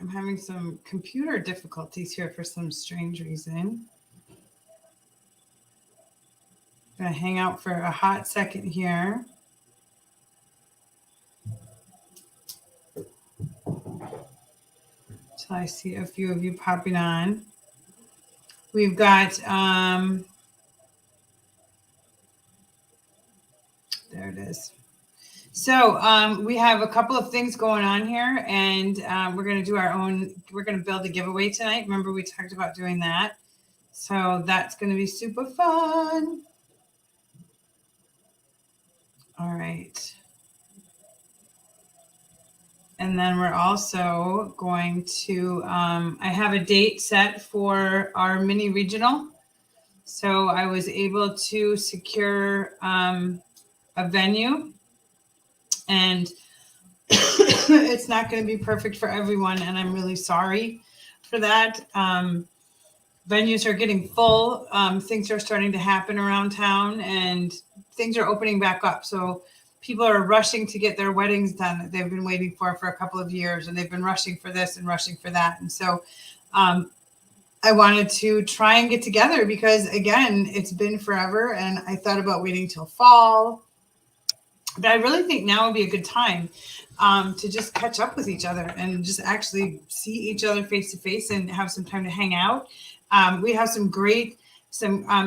I'm having some computer difficulties here for some strange reason. I'm going to hang out for a hot second here. Till I see a few of you popping on. We've got, there it is. So we have a couple of things going on here, and we're going to do our own, we're going to build a giveaway tonight. Remember, we talked about doing that. So that's going to be super fun. All right. And then we're also going to, I have a date set for our mini regional. So I was able to secure a venue, and it's not going to be perfect for everyone. And I'm really sorry for that. Venues are getting full. Things are starting to happen around town, and things are opening back up. So people are rushing to get their weddings done that they've been waiting for a couple of years, and they've been rushing for this and rushing for that. And so I wanted to try and get together because, again, it's been forever, and I thought about waiting till fall. But I really think now would be a good time to just catch up with each other and just actually see each other face to face and have some time to hang out. We have some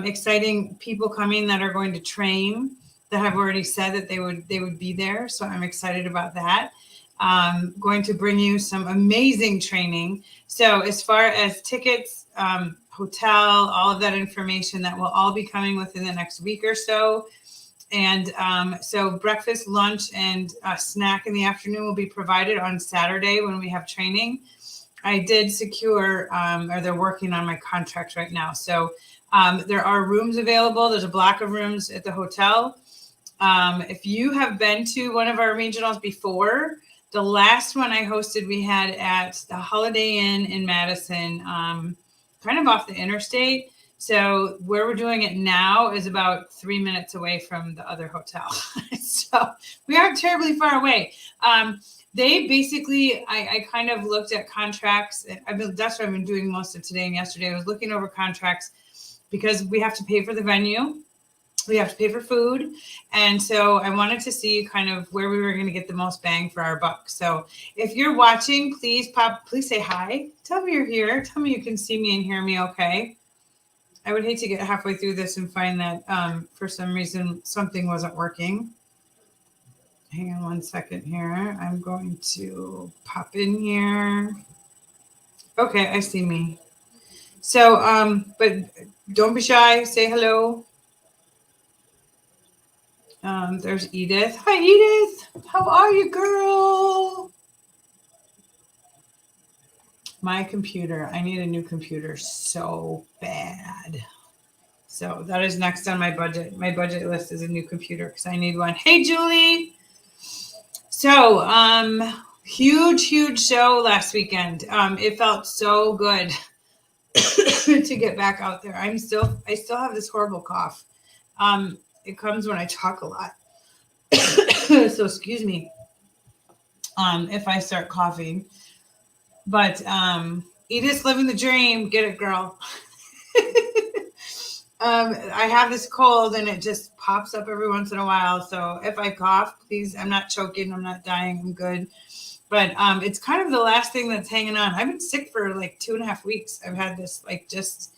exciting people coming that are going to train, that have already said that they would be there. So I'm excited about that. Going to bring you some amazing training. So as far as tickets, hotel, all of that information, that will all be coming within the next week or so. And so breakfast, lunch, and a snack in the afternoon will be provided on Saturday when we have training. I did secure, or they're working on my contract right now. So there are rooms available. There's a block of rooms at the hotel. If you have been to one of our regionals before, the last one I hosted, we had at the Holiday Inn in Madison, kind of off the interstate. So where we're doing it now is about 3 minutes away from the other hotel. So we aren't terribly far away. They basically, I kind of looked at contracts. That's what I've been doing most of today and yesterday. I was looking over contracts because we have to pay for the venue. We have to pay for food. And so I wanted to see kind of where we were going to get the most bang for our buck. So if you're watching, please say hi. Tell me you're here. Tell me you can see me and hear me okay. I would hate to get halfway through this and find that for some reason something wasn't working. Hang on one second here. I'm going to pop in here. Okay, I see me. So, but don't be shy. Say hello. There's Edith. Hi, Edith. How are you, girl? My computer. I need a new computer so bad. So that is next on my budget. My budget list is a new computer because I need one. Hey, Julie. So, huge show last weekend. It felt so good to get back out there. I still have this horrible cough. It comes when I talk a lot. So excuse me if I start coughing. But Edith's living the dream. Get it, girl. I have this cold and it just pops up every once in a while. So if I cough, please, I'm not choking. I'm not dying. I'm good. But it's kind of the last thing that's hanging on. I've been sick for like 2.5 weeks. I've had this like just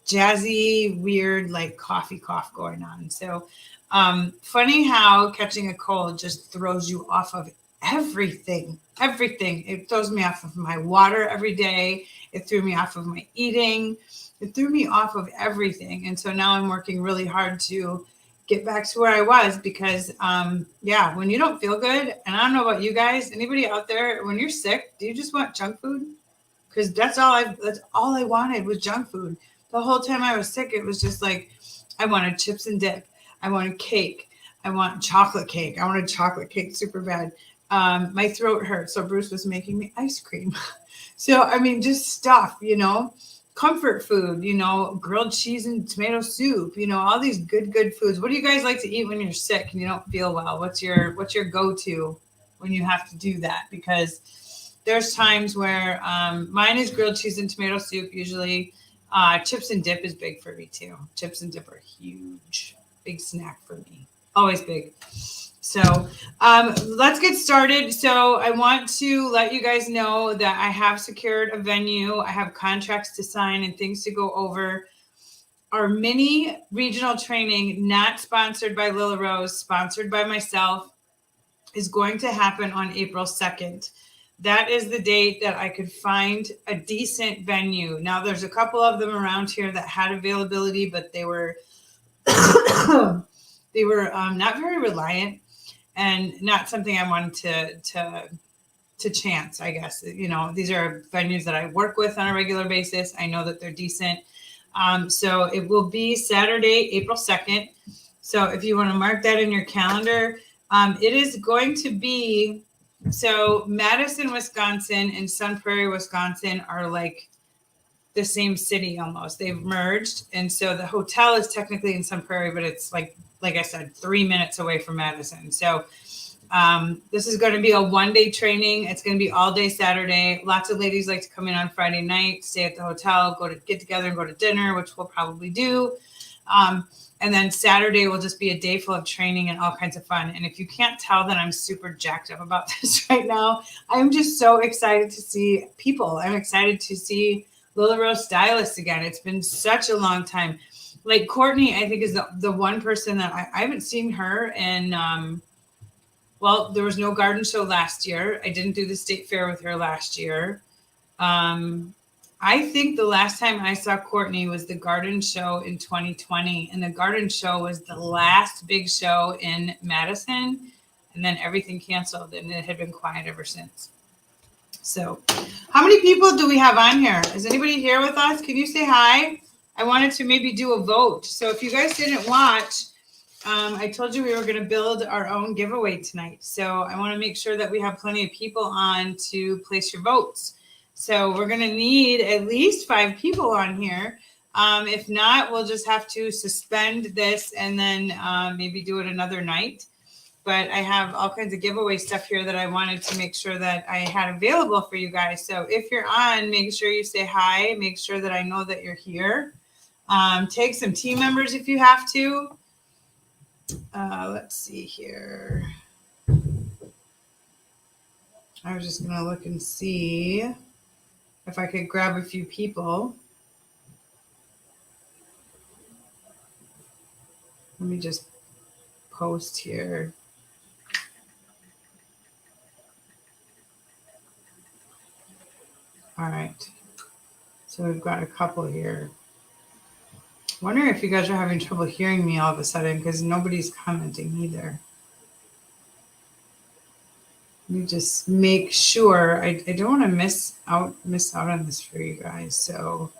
jazzy, weird, like cough going on. So funny how catching a cold just throws you off of everything. It throws me off of my water every day. It threw me off of my eating. It threw me off of everything. And so now I'm working really hard to get back to where I was because, when you don't feel good, and I don't know about you guys, anybody out there, when you're sick, do you just want junk food? Because that's all I wanted was junk food. The whole time I was sick, it was just like, I wanted chips and dip. I wanted cake. I want chocolate cake. I wanted chocolate cake super bad. My throat hurt. So Bruce was making me ice cream. So, I mean, just stuff, comfort food, grilled cheese and tomato soup, all these good foods. What do you guys like to eat when you're sick and you don't feel well? What's your go-to when you have to do that? Because there's times where mine is grilled cheese and tomato soup usually. Chips and dip is big for me too. Chips and dip are huge, big snack for me. Always big. So let's get started. So I want to let you guys know that I have secured a venue. I have contracts to sign and things to go over. Our mini regional training, not sponsored by Lila Rose, sponsored by myself, is going to happen on April 2nd. That is the date that I could find a decent venue. Now, there's a couple of them around here that had availability, but they were they were not very reliant and not something I wanted to chance, I guess. You know, these are venues that I work with on a regular basis. I know that they're decent. So it will be Saturday, April 2nd. So if you want to mark that in your calendar, it is going to be, so Madison, Wisconsin and Sun Prairie, Wisconsin are like the same city almost. They've merged. And so the hotel is technically in Sun Prairie, but it's like I said, 3 minutes away from Madison. So this is going to be a one-day training. It's going to be all day Saturday. Lots of ladies like to come in on Friday night, stay at the hotel, get together and go to dinner, which we'll probably do. And then Saturday will just be a day full of training and all kinds of fun. And if you can't tell that I'm super jacked up about this right now, I'm just so excited to see people. I'm excited to see Lila Rose stylists again. It's been such a long time. Like Courtney, I think is the one person that I haven't seen her in, well, there was no garden show last year. I didn't do the state fair with her last year. I think the last time I saw Courtney was the garden show in 2020. And the garden show was the last big show in Madison. And then everything canceled and it had been quiet ever since. So how many people do we have on here? Is anybody here with us? Can you say hi? I wanted to maybe do a vote. So if you guys didn't watch, I told you we were going to build our own giveaway tonight. So I want to make sure that we have plenty of people on to place your votes. So we're going to need at least 5 people on here. If not, we'll just have to suspend this and then maybe do it another night. But I have all kinds of giveaway stuff here that I wanted to make sure that I had available for you guys. So if you're on, make sure you say hi. Make sure that I know that you're here. Take some team members if you have to. Let's see here. I was just going to look and see if I could grab a few people. Let me just post here. All right. So we've got a couple here. Wondering if you guys are having trouble hearing me all of a sudden because nobody's commenting either. Let me just make sure. I don't want to miss out on this for you guys. So,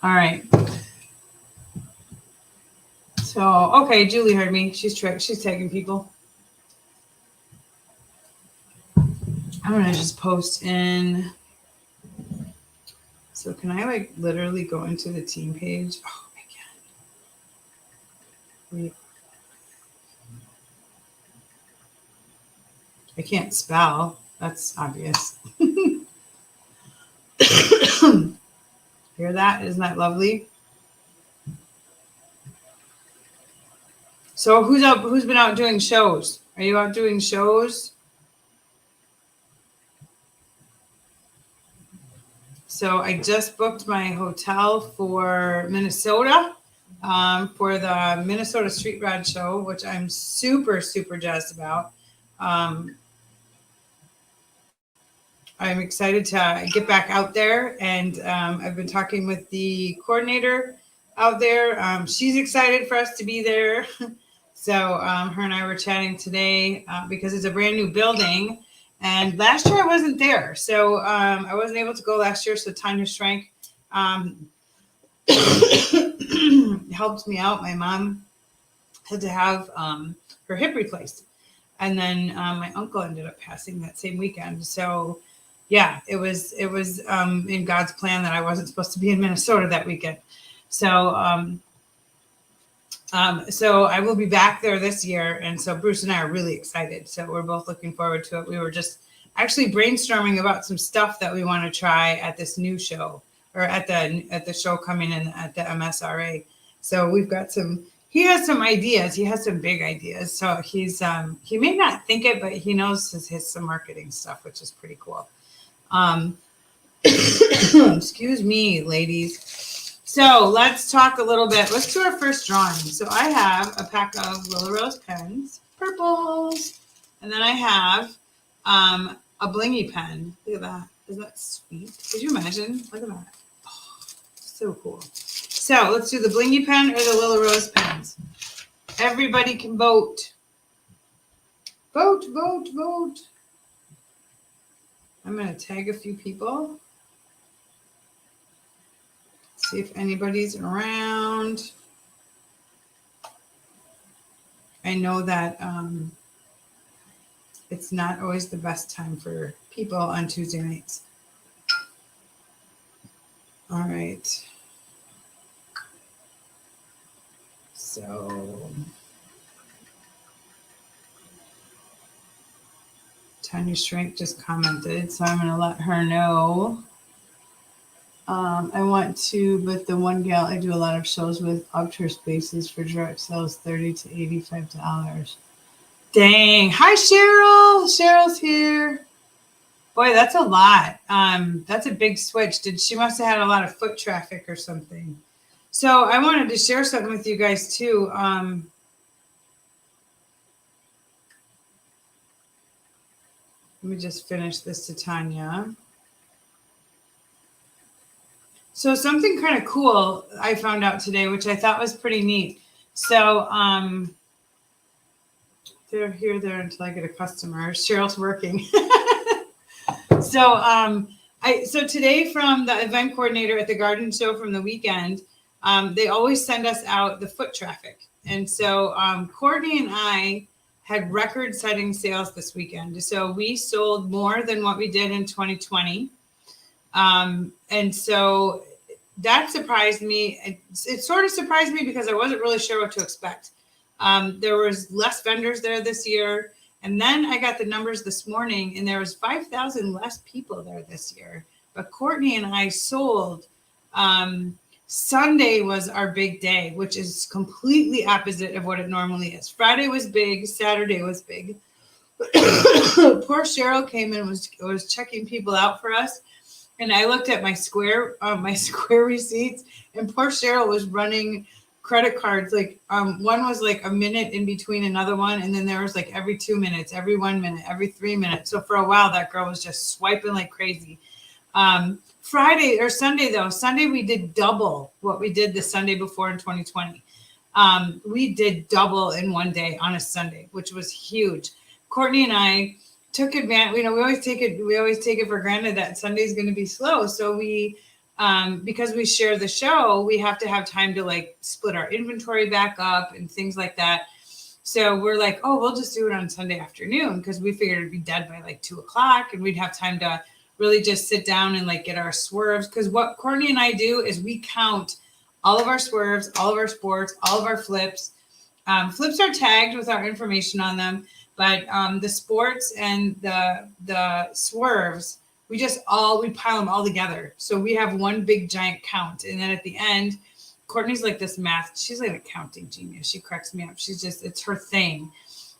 all right. So, okay, Julie heard me. She's tagging people. I'm gonna just post in. So can I like literally go into the team page? Oh, I can. Wait. I can't spell. That's obvious. Hear that? Isn't that lovely? So who's been out doing shows? Are you out doing shows? So I just booked my hotel for Minnesota for the Minnesota Street Rod Show, which I'm super, super jazzed about. I'm excited to get back out there, and I've been talking with the coordinator out there. She's excited for us to be there. So her and I were chatting today because it's a brand new building. And last year I wasn't there. So I wasn't able to go last year. So Tanya Schrank helped me out. My mom had to have her hip replaced. And then my uncle ended up passing that same weekend. So yeah, it was in God's plan that I wasn't supposed to be in Minnesota that weekend. So So I will be back there this year. And so Bruce and I are really excited. So we're both looking forward to it. We were just actually brainstorming about some stuff that we want to try at this new show, or at the show coming in at the MSRA. So we've got some, he has some ideas. He has some big ideas. So he may not think it, but he knows some marketing stuff, which is pretty cool. Excuse me, ladies. So let's talk a little bit. Let's do our first drawing. So I have a pack of Willow Rose pens, purples. And then I have a blingy pen. Look at that. Isn't that sweet? Could you imagine? Look at that. Oh, so cool. So let's do the blingy pen or the Willow Rose pens. Everybody can vote. Vote, vote, vote. I'm going to tag a few people. See if anybody's around. I know that it's not always the best time for people on Tuesday nights. All right. So Tanya Shrink just commented, so I'm going to let her know. I want to, but the one gal I do a lot of shows with upped her spaces for direct sales $30 to $85. Dang. Hi, Cheryl. Cheryl's here. Boy, that's a lot. That's a big switch. She must have had a lot of foot traffic or something. So I wanted to share something with you guys too. Let me just finish this to Tanya. So something kind of cool I found out today, which I thought was pretty neat. So they're here there until I get a customer. Cheryl's working. So today, from the event coordinator at the garden show from the weekend, they always send us out the foot traffic. And so Courtney and I had record-setting sales this weekend. So we sold more than what we did in 2020. And so that surprised me. It sort of surprised me because I wasn't really sure what to expect. There was less vendors there this year. And then I got the numbers this morning, and there was 5,000 less people there this year. But Courtney and I sold. Sunday was our big day, which is completely opposite of what it normally is. Friday was big. Saturday was big. Poor Cheryl came in and was checking people out for us. And I looked at my Square receipts, and poor Cheryl was running credit cards. Like one was like a minute in between another one. And then there was like every 2 minutes, every 1 minute, every 3 minutes. So for a while, that girl was just swiping like crazy. Friday or Sunday though, Sunday we did double what we did the Sunday before in 2020. We did double in one day on a Sunday, which was huge. Courtney and I took advantage. We always take it for granted that Sunday is going to be slow. So we, because we share the show, we have to have time to like split our inventory back up and things like that. So we're like, oh, we'll just do it on Sunday afternoon, because we figured it'd be dead by like 2:00 and we'd have time to really just sit down and like get our swerves. Because what Courtney and I do is we count all of our swerves, all of our sports, all of our flips. Flips are tagged with our information on them. But the sports and the swerves, we pile them all together. So we have one big giant count. And then at the end, Courtney's like this math. She's like an accounting genius. She cracks me up. It's her thing.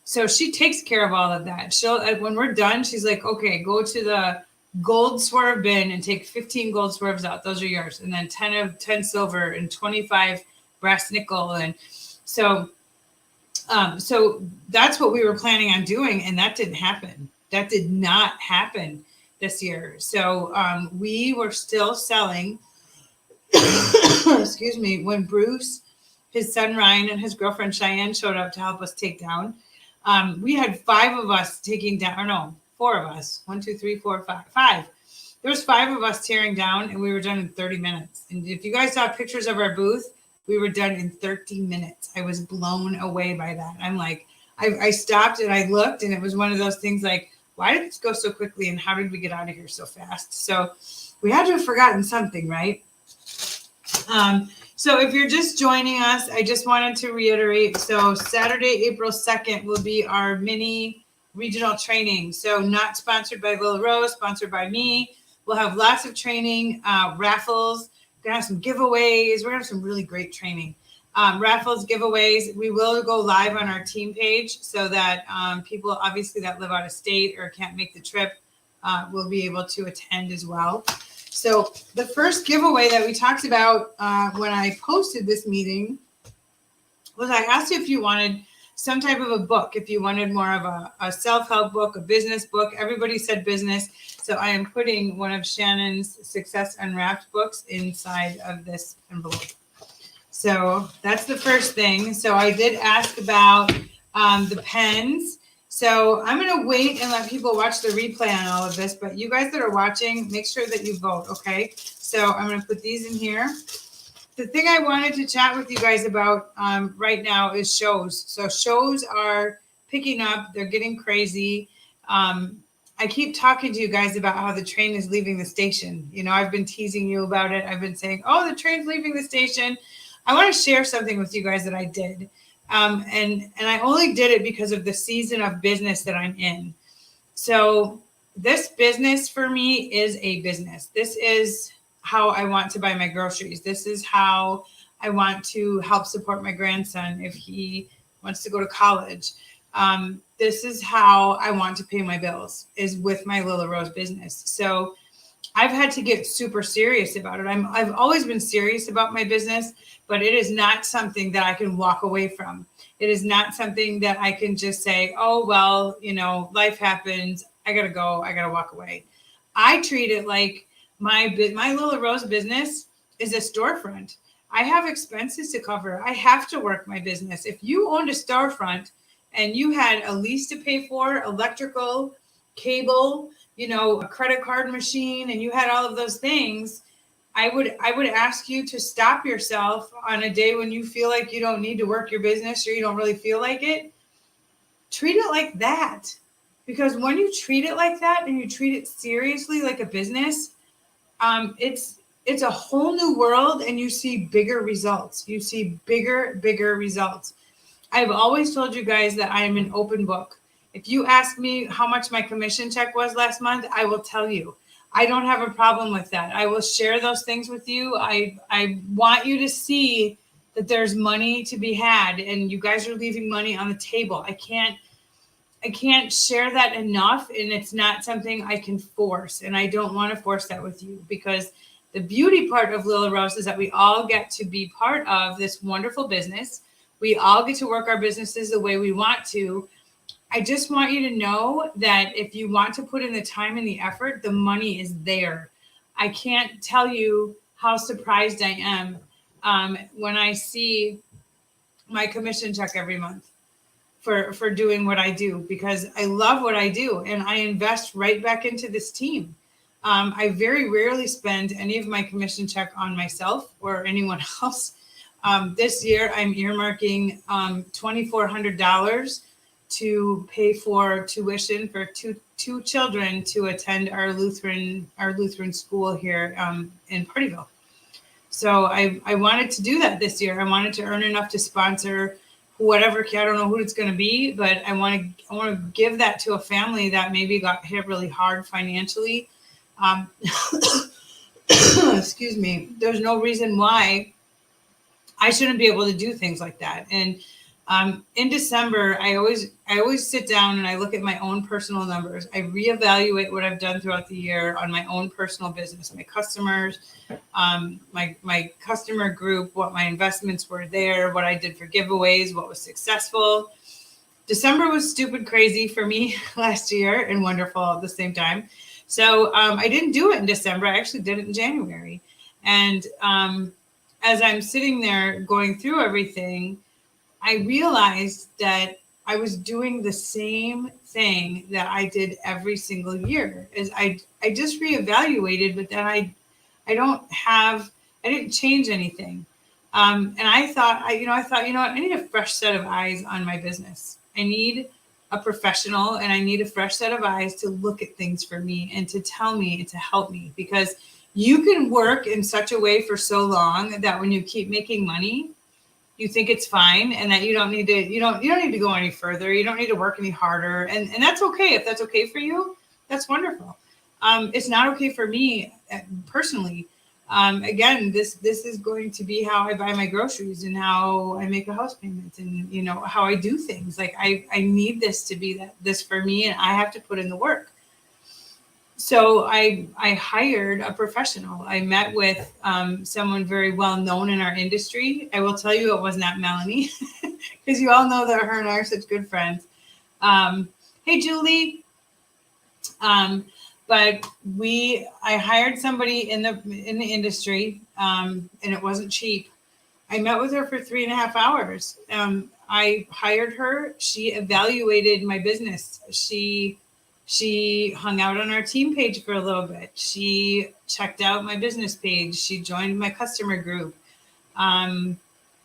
So she takes care of all of that. When we're done, she's like, okay, go to the gold swerve bin and take 15 gold swerves out. Those are yours. And then 10 silver and 25 brass nickel. And so that's what we were planning on doing, and that didn't happen. That did not happen this year. So we were still selling, excuse me, when Bruce, his son Ryan, and his girlfriend Cheyenne showed up to help us take down. We had 5 of us taking down, or no, 4 of us. 1, 2, 3, 4, 5. There was 5 of us tearing down, and we were done in 30 minutes. And if you guys saw pictures of our booth, we were done in 30 minutes. I was blown away by that. I'm like, I stopped and I looked, and it was one of those things like, why did this go so quickly, and how did we get out of here so fast? So we had to have forgotten something, right? So if you're just joining us, I just wanted to reiterate. So Saturday, April 2nd will be our mini regional training. So not sponsored by Lil Rose, sponsored by me. We'll have lots of training, raffles. We're going to have some giveaways. We're going to have some really great training. Raffles, giveaways. We will go live on our team page so that people obviously that live out of state or can't make the trip will be able to attend as well. So the first giveaway that we talked about when I posted this meeting was I asked you if you wanted some type of a book, if you wanted more of a self-help book, a business book. Everybody said business. So I am putting one of Shannon's Success Unwrapped books inside of this envelope. So that's the first thing. So I did ask about the pens. So I'm going to wait and let people watch the replay on all of this. But you guys that are watching, make sure that you vote, okay? So I'm going to put these in here. The thing I wanted to chat with you guys about right now is shows. So shows are picking up. They're getting crazy. I keep talking to you guys about how the train is leaving the station. You know, I've been teasing you about it. I've been saying, oh, the train's leaving the station. I want to share something with you guys that I did. And I only did it because of the season of business that I'm in. So this business for me is a business. This is how I want to buy my groceries. This is how I want to help support my grandson if he wants to go to college. This is how I want to pay my bills, is with my Lila Rose business. So I've had to get super serious about it. I've always been serious about my business, but it is not something that I can walk away from. It is not something that I can just say, oh, well, you know, life happens. I got to go. I got to walk away. I treat it like my Lila Rose business is a storefront. I have expenses to cover. I have to work my business. If you owned a storefront and you had a lease to pay for, electrical, cable, you know, a credit card machine, and you had all of those things, I would ask you to stop yourself on a day when you feel like you don't need to work your business or you don't really feel like it. Treat it like that. Because when you treat it like that and you treat it seriously like a business, it's a whole new world and you see bigger results. You see bigger results. I've always told you guys that I am an open book. If you ask me how much my commission check was last month, I will tell you. I don't have a problem with that. I will share those things with you. I want you to see that there's money to be had and you guys are leaving money on the table. I can't share that enough, and it's not something I can force, and I don't want to force that with you, because the beauty part of Lila Rose is that we all get to be part of this wonderful business. We all get to work our businesses the way we want to. I just want you to know that if you want to put in the time and the effort, the money is there. I can't tell you how surprised I am when I see my commission check every month for doing what I do, because I love what I do and I invest right back into this team. I very rarely spend any of my commission check on myself or anyone else. This year, I'm earmarking $2,400 to pay for tuition for two children to attend our Lutheran school here in Partyville. So I wanted to do that this year. I wanted to earn enough to sponsor whatever. I don't know who it's going to be, but I want to give that to a family that maybe got hit really hard financially. Excuse me. There's no reason why I shouldn't be able to do things like that. And in December, I always sit down and I look at my own personal numbers. I reevaluate what I've done throughout the year on my own personal business, my customers, my customer group, what my investments were there, what I did for giveaways, what was successful. December was stupid crazy for me last year and wonderful at the same time. So I didn't do it in December. I actually did it in January. And as I'm sitting there going through everything, I realized that I was doing the same thing that I did every single year. Is I just reevaluated, but then I didn't change anything. And I thought, I need a fresh set of eyes on my business. I need a professional and I need a fresh set of eyes to look at things for me and to tell me and to help me, because You can work in such a way for so long that when you keep making money, you think it's fine, and that you don't need to go any further. You don't need to work any harder, and that's okay. If that's okay for you, that's wonderful. It's not okay for me personally. Again, this is going to be how I buy my groceries and how I make a house payment, and how I do things. Like I need this to be this for me, and I have to put in the work. So I hired a professional. I met with someone very well known in our industry. I will tell you, it was not Melanie, because you all know that her and I are such good friends. Hey, Julie. But I hired somebody in the industry, and it wasn't cheap. I met with her for 3.5 hours. I hired her. She evaluated my business. She hung out on our team page for a little bit. She checked out my business page. She joined my customer group.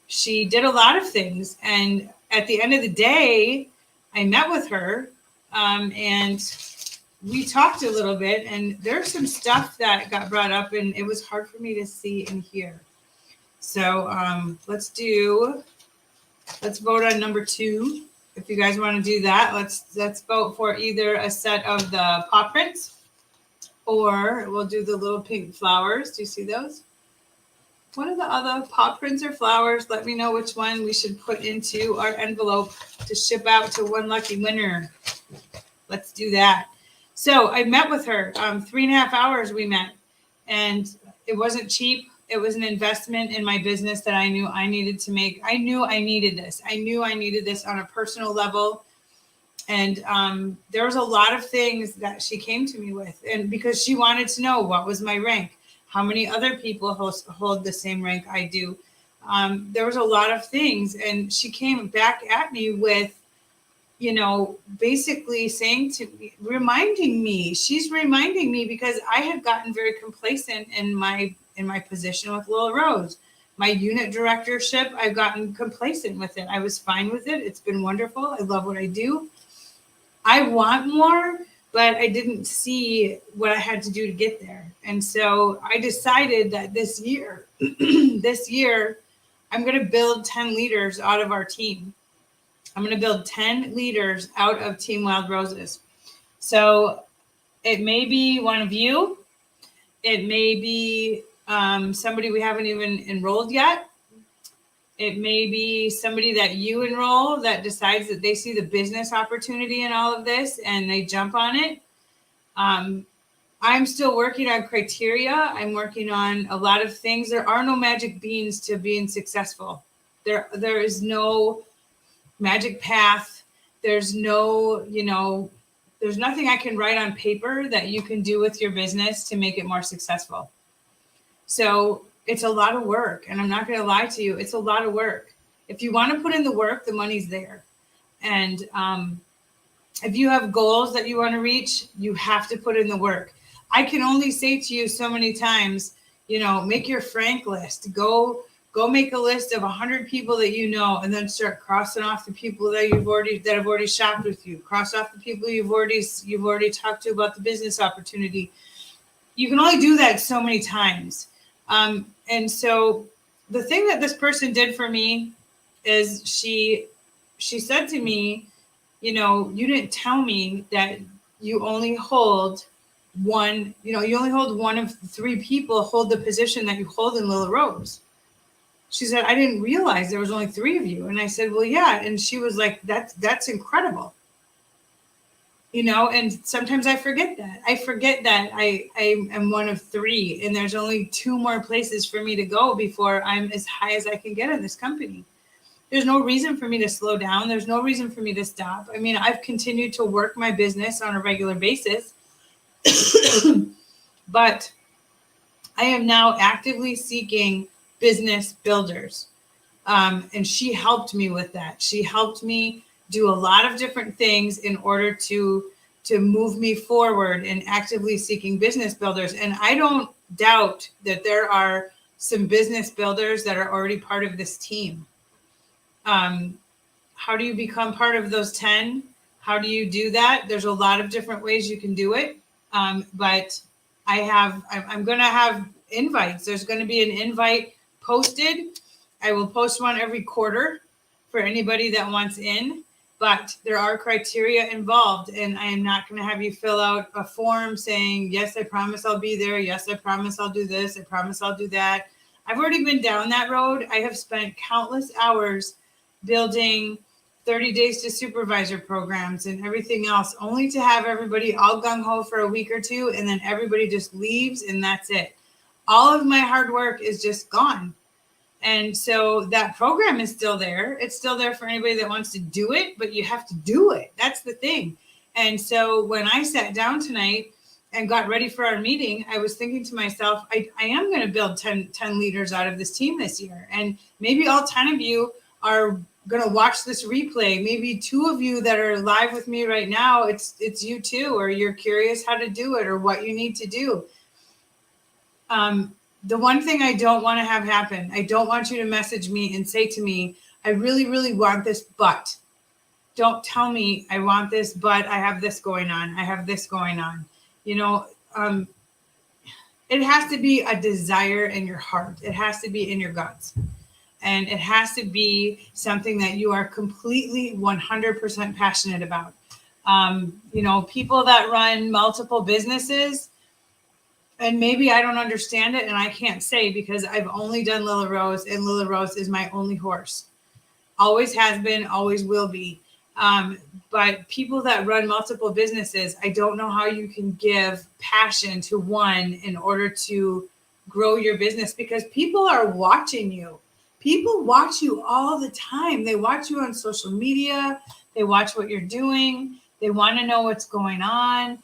She did a lot of things. And at the end of the day, I met with her, and we talked a little bit. And there's some stuff that got brought up, and it was hard for me to see and hear. So let's vote on number 2. If you guys want to do that, let's vote for either a set of the paw prints, or we'll do the little pink flowers. Do you see those? What are the other paw prints or flowers? Let me know which one we should put into our envelope to ship out to one lucky winner. Let's do that. So I met with her. 3.5 hours we met, and it wasn't cheap. It was an investment in my business that I knew I needed to make. I knew I needed this. I knew I needed this on a personal level. And there was a lot of things that she came to me with. And because she wanted to know what was my rank, how many other people hold the same rank I do. There was a lot of things. And she came back at me with, basically saying to me, reminding me, she's reminding me, because I had gotten very complacent in my position with Lil Rose. My unit directorship, I've gotten complacent with it. I was fine with it. It's been wonderful. I love what I do. I want more, but I didn't see what I had to do to get there. And so I decided that this year, I'm going to build 10 leaders out of our team. I'm going to build 10 leaders out of Team Wild Roses. So it may be one of you. It may be somebody we haven't even enrolled yet. It may be somebody that you enroll that decides that they see the business opportunity in all of this and they jump on it. I'm still working on criteria. I'm working on a lot of things. There are no magic beans to being successful. There is no magic path. There's no, there's nothing I can write on paper that you can do with your business to make it more successful. So it's a lot of work, and I'm not going to lie to you. It's a lot of work. If you want to put in the work, the money's there. And if you have goals that you want to reach, you have to put in the work. I can only say to you so many times, make your Frank list. Go make a list of 100 people that you know, and then start crossing off the people that have already shopped with you. Cross off the people you've already talked to about the business opportunity. You can only do that so many times. And so the thing that this person did for me is she said to me, you didn't tell me that you only hold one of 3 people hold the position that you hold in Lil Rose. She said, I didn't realize there was only 3 of you. And I said, well, yeah. And she was like, that's incredible. And sometimes I forget that. I forget that I am one of 3, and there's only 2 more places for me to go before I'm as high as I can get in this company. There's no reason for me to slow down. There's no reason for me to stop. I mean, I've continued to work my business on a regular basis, but I am now actively seeking business builders. And she helped me with that. She helped me do a lot of different things in order to move me forward in actively seeking business builders. And I don't doubt that there are some business builders that are already part of this team. How do you become part of those 10? How do you do that? There's a lot of different ways you can do it. But I'm going to have invites. There's going to be an invite posted. I will post one every quarter for anybody that wants in, but there are criteria involved, and I am not going to have you fill out a form saying, yes, I promise I'll be there. Yes, I promise I'll do this. I promise I'll do that. I've already been down that road. I have spent countless hours building 30 days to supervisor programs and everything else, only to have everybody all gung-ho for a week or two, and then everybody just leaves and that's it. All of my hard work is just gone. And so that program is still there. It's still there for anybody that wants to do it, but you have to do it. That's the thing. And so when I sat down tonight and got ready for our meeting, I was thinking to myself, I am going to build 10 leaders out of this team this year. And maybe all 10 of you are going to watch this replay. Maybe 2 of you that are live with me right now, it's you too, or you're curious how to do it or what you need to do. The one thing I don't want to have happen, I don't want you to message me and say to me, I really, really want this, but don't tell me I want this, but I have this going on. I have this going on. You know, it has to be a desire in your heart. It has to be in your guts. And it has to be something that you are completely 100% passionate about. You know, people that run multiple businesses, and maybe I don't understand it and I can't say because I've only done Lila Rose, and Lila Rose is my only horse. Always has been, always will be. But people that run multiple businesses, I don't know how you can give passion to one in order to grow your business, because people are watching you. People watch you all the time. They watch you on social media. They watch what you're doing. They want to know what's going on.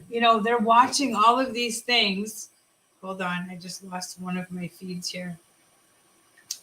You know, they're watching all of these things. Hold on, I just lost one of my feeds here.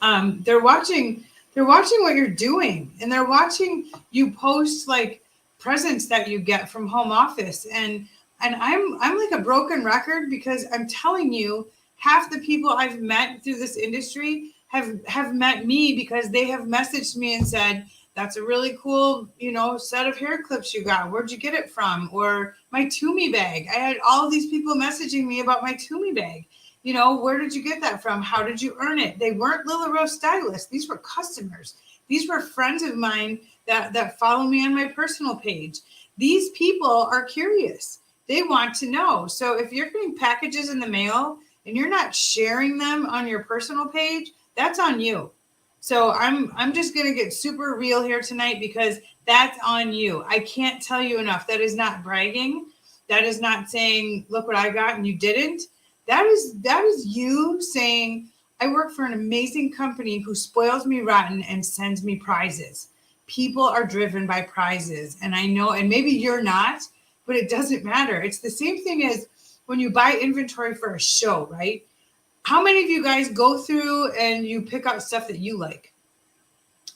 They're watching what you're doing, and they're watching you post like presents that you get from home office. And I'm like a broken record, because I'm telling you, half the people I've met through this industry have met me because they have messaged me and said, that's a really cool, you know, set of hair clips you got. Where'd you get it from? Or my Toomey bag. I had all of these people messaging me about my Toomey bag. You know, where did you get that from? How did you earn it? They weren't Lila Rose stylists. These were customers. These were friends of mine that follow me on my personal page. These people are curious. They want to know. So if you're getting packages in the mail and you're not sharing them on your personal page, that's on you. So I'm just going to get super real here tonight, because that's on you. I can't tell you enough. That is not bragging. That is not saying, look what I got and you didn't. That is you saying, I work for an amazing company who spoils me rotten and sends me prizes. People are driven by prizes. And I know, and maybe you're not, but it doesn't matter. It's the same thing as when you buy inventory for a show, right? How many of you guys go through and you pick out stuff that you like?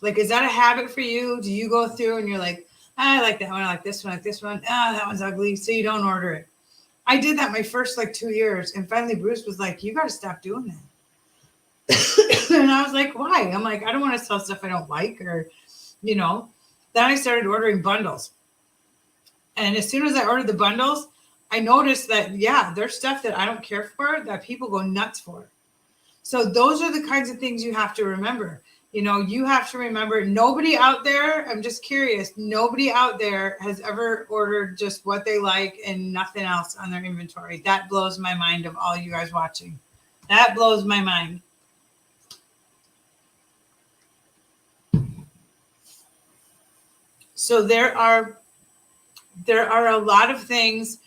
Like, is that a habit for you? Do you go through and you're like, I like that one, I like this one, I like this one. That one's ugly, so you don't order it. I did that my first 2 years, and finally Bruce was like, you got to stop doing that. And I was like, why? I'm like, I don't want to sell stuff I don't like, or, you know. Then I started ordering bundles. And as soon as I ordered the bundles, I noticed that, yeah, there's stuff that I don't care for that people go nuts for. So those are the kinds of things you have to remember. You know, you have to remember, nobody out there, I'm just curious, nobody out there has ever ordered just what they like and nothing else on their inventory. That blows my mind, of all you guys watching. That blows my mind. So there are a lot of things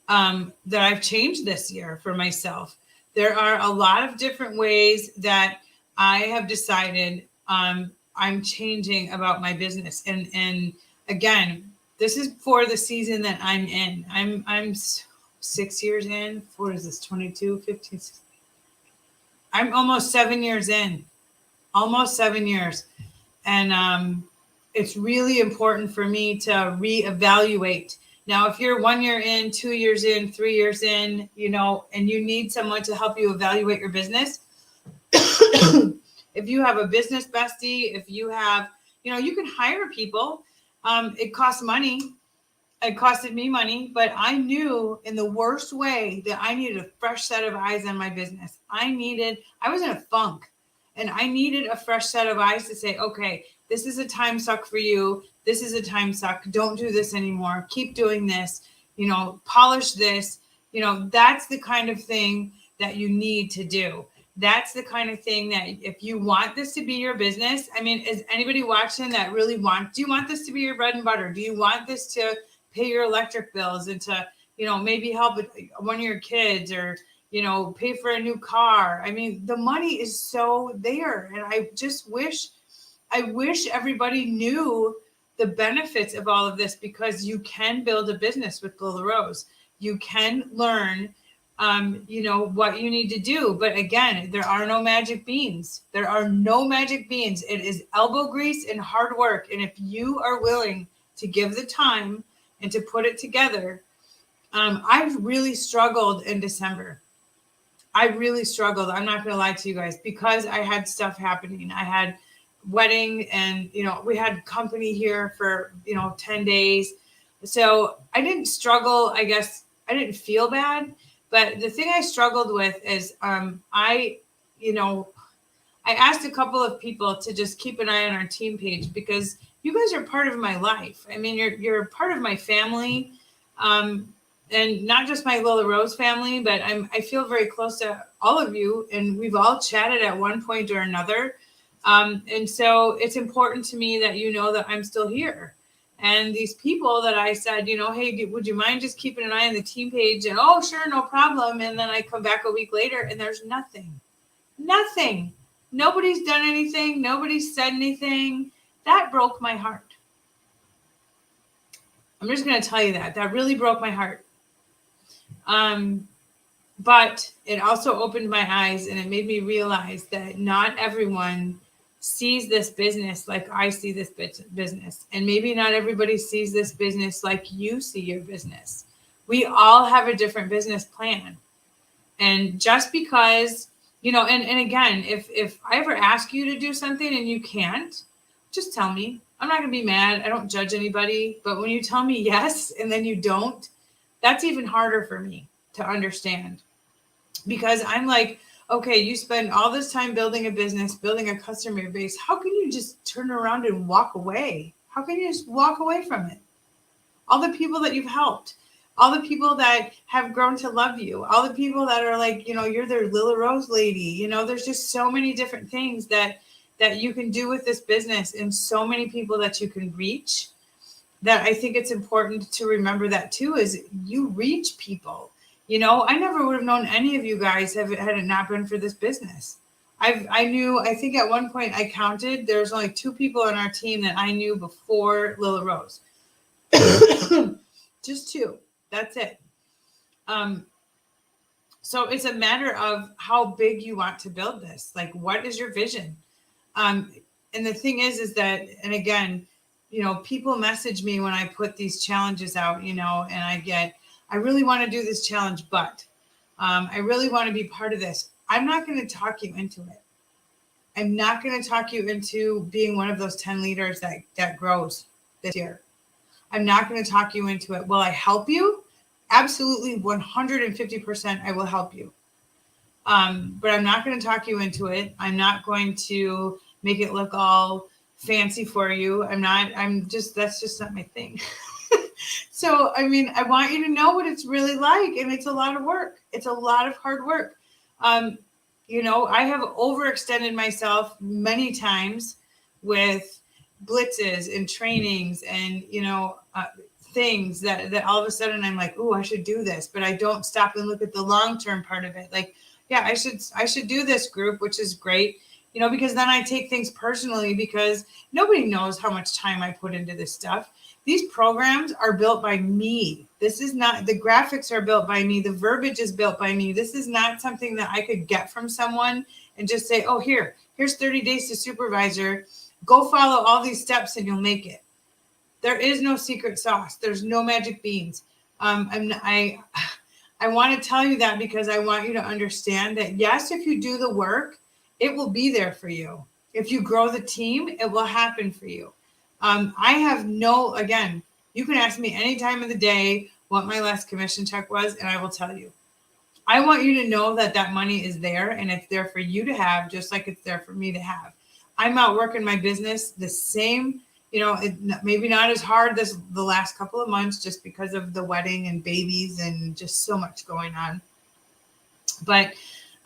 that I've changed this year for myself. There are a lot of different ways that I have decided I'm changing about my business. And again, this is for the season that I'm in. I'm 6 years in. What is this? 22, 15, 16. I'm almost 7 years in. Almost 7 years. And it's really important for me to reevaluate. Now, if you're 1 year in, 2 years in, 3 years in, you know, and you need someone to help you evaluate your business, if you have a business bestie, if you have, you know, you can hire people. It costs money. It costed me money, but I knew in the worst way that I needed a fresh set of eyes on my business. I was in a funk and I needed a fresh set of eyes to say, okay, this is a time suck for you. This is a time suck. Don't do this anymore. Keep doing this, polish this. That's the kind of thing that you need to do. That's the kind of thing that if you want this to be your business, I mean, is anybody watching that really do you want this to be your bread and butter? Do you want this to pay your electric bills and to, maybe help one of your kids or, pay for a new car? I mean, the money is so there. And I wish everybody knew the benefits of all of this, because you can build a business with Lila Rose. You can learn, what you need to do. But again, there are no magic beans. There are no magic beans. It is elbow grease and hard work. And if you are willing to give the time and to put it together, I've really struggled in December. I really struggled. I'm not going to lie to you guys, because I had stuff happening. I had wedding and, we had company here for, 10 days. So I didn't struggle. I guess I didn't feel bad. But the thing I struggled with is I asked a couple of people to just keep an eye on our team page, because you guys are part of my life. I mean, you're part of my family, and not just my Lila Rose family, but I feel very close to all of you, and we've all chatted at one point or another. And so it's important to me that you know that I'm still here. And these people that I said, hey, would you mind just keeping an eye on the team page? And oh, sure, no problem. And then I come back a week later and there's nothing. Nobody's done anything. Nobody's said anything. That broke my heart. I'm just going to tell you that really broke my heart. But it also opened my eyes, and it made me realize that not everyone sees this business like I see this business. And maybe not everybody sees this business like you see your business. We all have a different business plan. And just because, and again, if I ever ask you to do something and you can't, just tell me. I'm not going to be mad. I don't judge anybody. But when you tell me yes and then you don't, that's even harder for me to understand. Because I'm like, okay, you spend all this time building a business, building a customer base. How can you just turn around and walk away? How can you just walk away from it? All the people that you've helped, all the people that have grown to love you, all the people that are like, you're their Lila Rose lady. There's just so many different things that you can do with this business, and so many people that you can reach, that I think it's important to remember that too, is you reach people. I never would have known any of you guys had it not been for this business. I think at one point I counted, there's only 2 people on our team that I knew before Lila Rose. Just 2. That's it. So it's a matter of how big you want to build this. Like, what is your vision? And the thing is that, and again, people message me when I put these challenges out, and I really want to do this challenge, but I really want to be part of this. I'm not going to talk you into it. I'm not going to talk you into being one of those 10 leaders that grows this year. I'm not going to talk you into it. Will I help you? Absolutely, 150% I will help you. But I'm not going to talk you into it. I'm not going to make it look all fancy for you. That's just not my thing. So, I mean, I want you to know what it's really like. And it's a lot of work. It's a lot of hard work. I have overextended myself many times with blitzes and trainings and, things that all of a sudden I'm like, oh, I should do this. But I don't stop and look at the long-term part of it. Like, yeah, I should do this group, which is great, because then I take things personally, because nobody knows how much time I put into this stuff. These programs are built by me. This is not, the graphics are built by me. The verbiage is built by me. This is not something that I could get from someone and just say, oh, here's 30 days to supervisor. Go follow all these steps and you'll make it. There is no secret sauce. There's no magic beans. I want to tell you that because I want you to understand that, yes, if you do the work, it will be there for you. If you grow the team, it will happen for you. I have You can ask me any time of the day what my last commission check was, and I will tell you. I want you to know that that money is there, and it's there for you to have, just like it's there for me to have. I'm out working my business the same, maybe not as hard the last couple of months, just because of the wedding and babies and just so much going on. But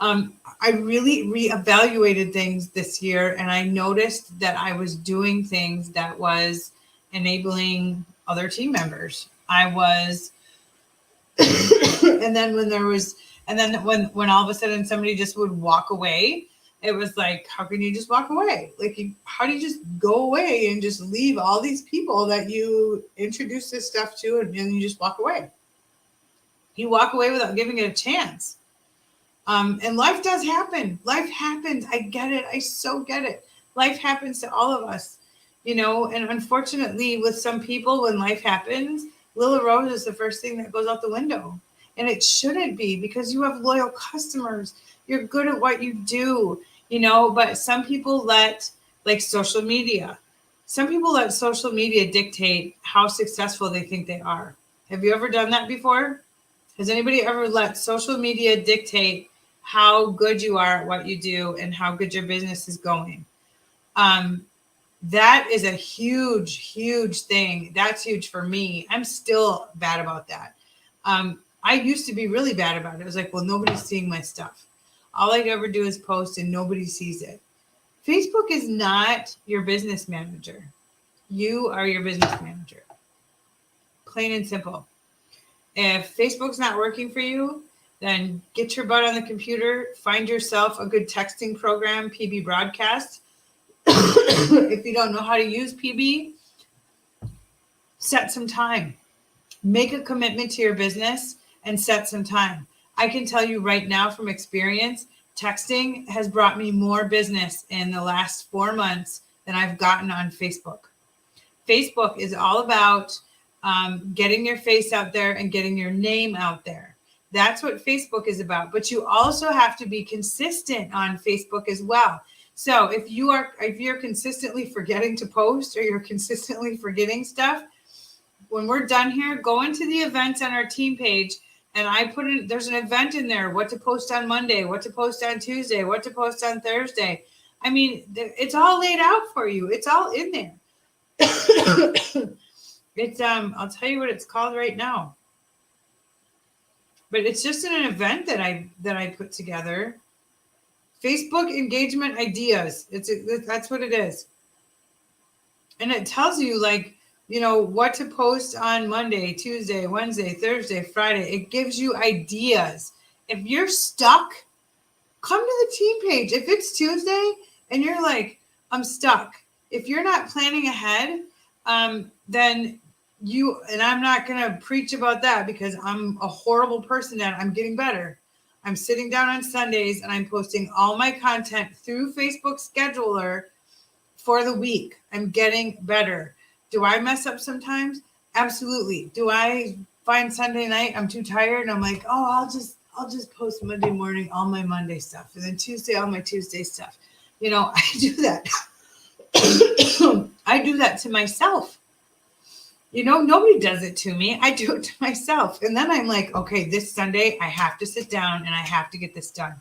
I really reevaluated things this year, and I noticed that I was doing things that was enabling other team members. I was, and then when all of a sudden somebody just would walk away, it was like, how can you just walk away? Like, how do you just go away and just leave all these people that you introduce this stuff to, and you just walk away? You walk away without giving it a chance. And life does happen. Life happens. I get it. I so get it. Life happens to all of us, and unfortunately with some people, when life happens, Little Rose is the first thing that goes out the window. And it shouldn't be, because you have loyal customers. You're good at what you do, but some people let social media dictate how successful they think they are. Have you ever done that before? Has anybody ever let social media dictate how good you are at what you do and how good your business is going? That is a huge, huge thing. That's huge for me. I'm still bad about that. I used to be really bad about it. It was like, well, nobody's seeing my stuff. All I ever do is post and nobody sees it. Facebook is not your business manager. You are your business manager. Plain and simple. If Facebook's not working for you, then get your butt on the computer, find yourself a good texting program, PB Broadcast. If you don't know how to use PB, set some time. Make a commitment to your business and set some time. I can tell you right now from experience, texting has brought me more business in the last 4 months than I've gotten on Facebook. Facebook is all about getting your face out there and getting your name out there. That's what Facebook is about. But you also have to be consistent on Facebook as well. So if you're consistently forgetting to post, or you're consistently forgetting stuff, when we're done here, go into the events on our team page, and I put in, there's an event in there, what to post on Monday, what to post on Tuesday, what to post on Thursday. I mean, it's all laid out for you. It's all in there. It's I'll tell you what it's called right now. But it's just an event that I put together. Facebook engagement ideas. That's what it is. And it tells you what to post on Monday, Tuesday, Wednesday, Thursday, Friday. It gives you ideas. If you're stuck, come to the team page. If it's Tuesday and you're like, I'm stuck. If you're not planning ahead, then and I'm not going to preach about that because I'm a horrible person at it. I'm getting better. I'm sitting down on Sundays and I'm posting all my content through Facebook Scheduler for the week. I'm getting better. Do I mess up sometimes? Absolutely. Do I find Sunday night I'm too tired and I'm like, oh, I'll just post Monday morning all my Monday stuff, and then Tuesday all my Tuesday stuff. I do that. I do that to myself. Nobody does it to me. I do it to myself. And then I'm like, okay, this Sunday I have to sit down and I have to get this done.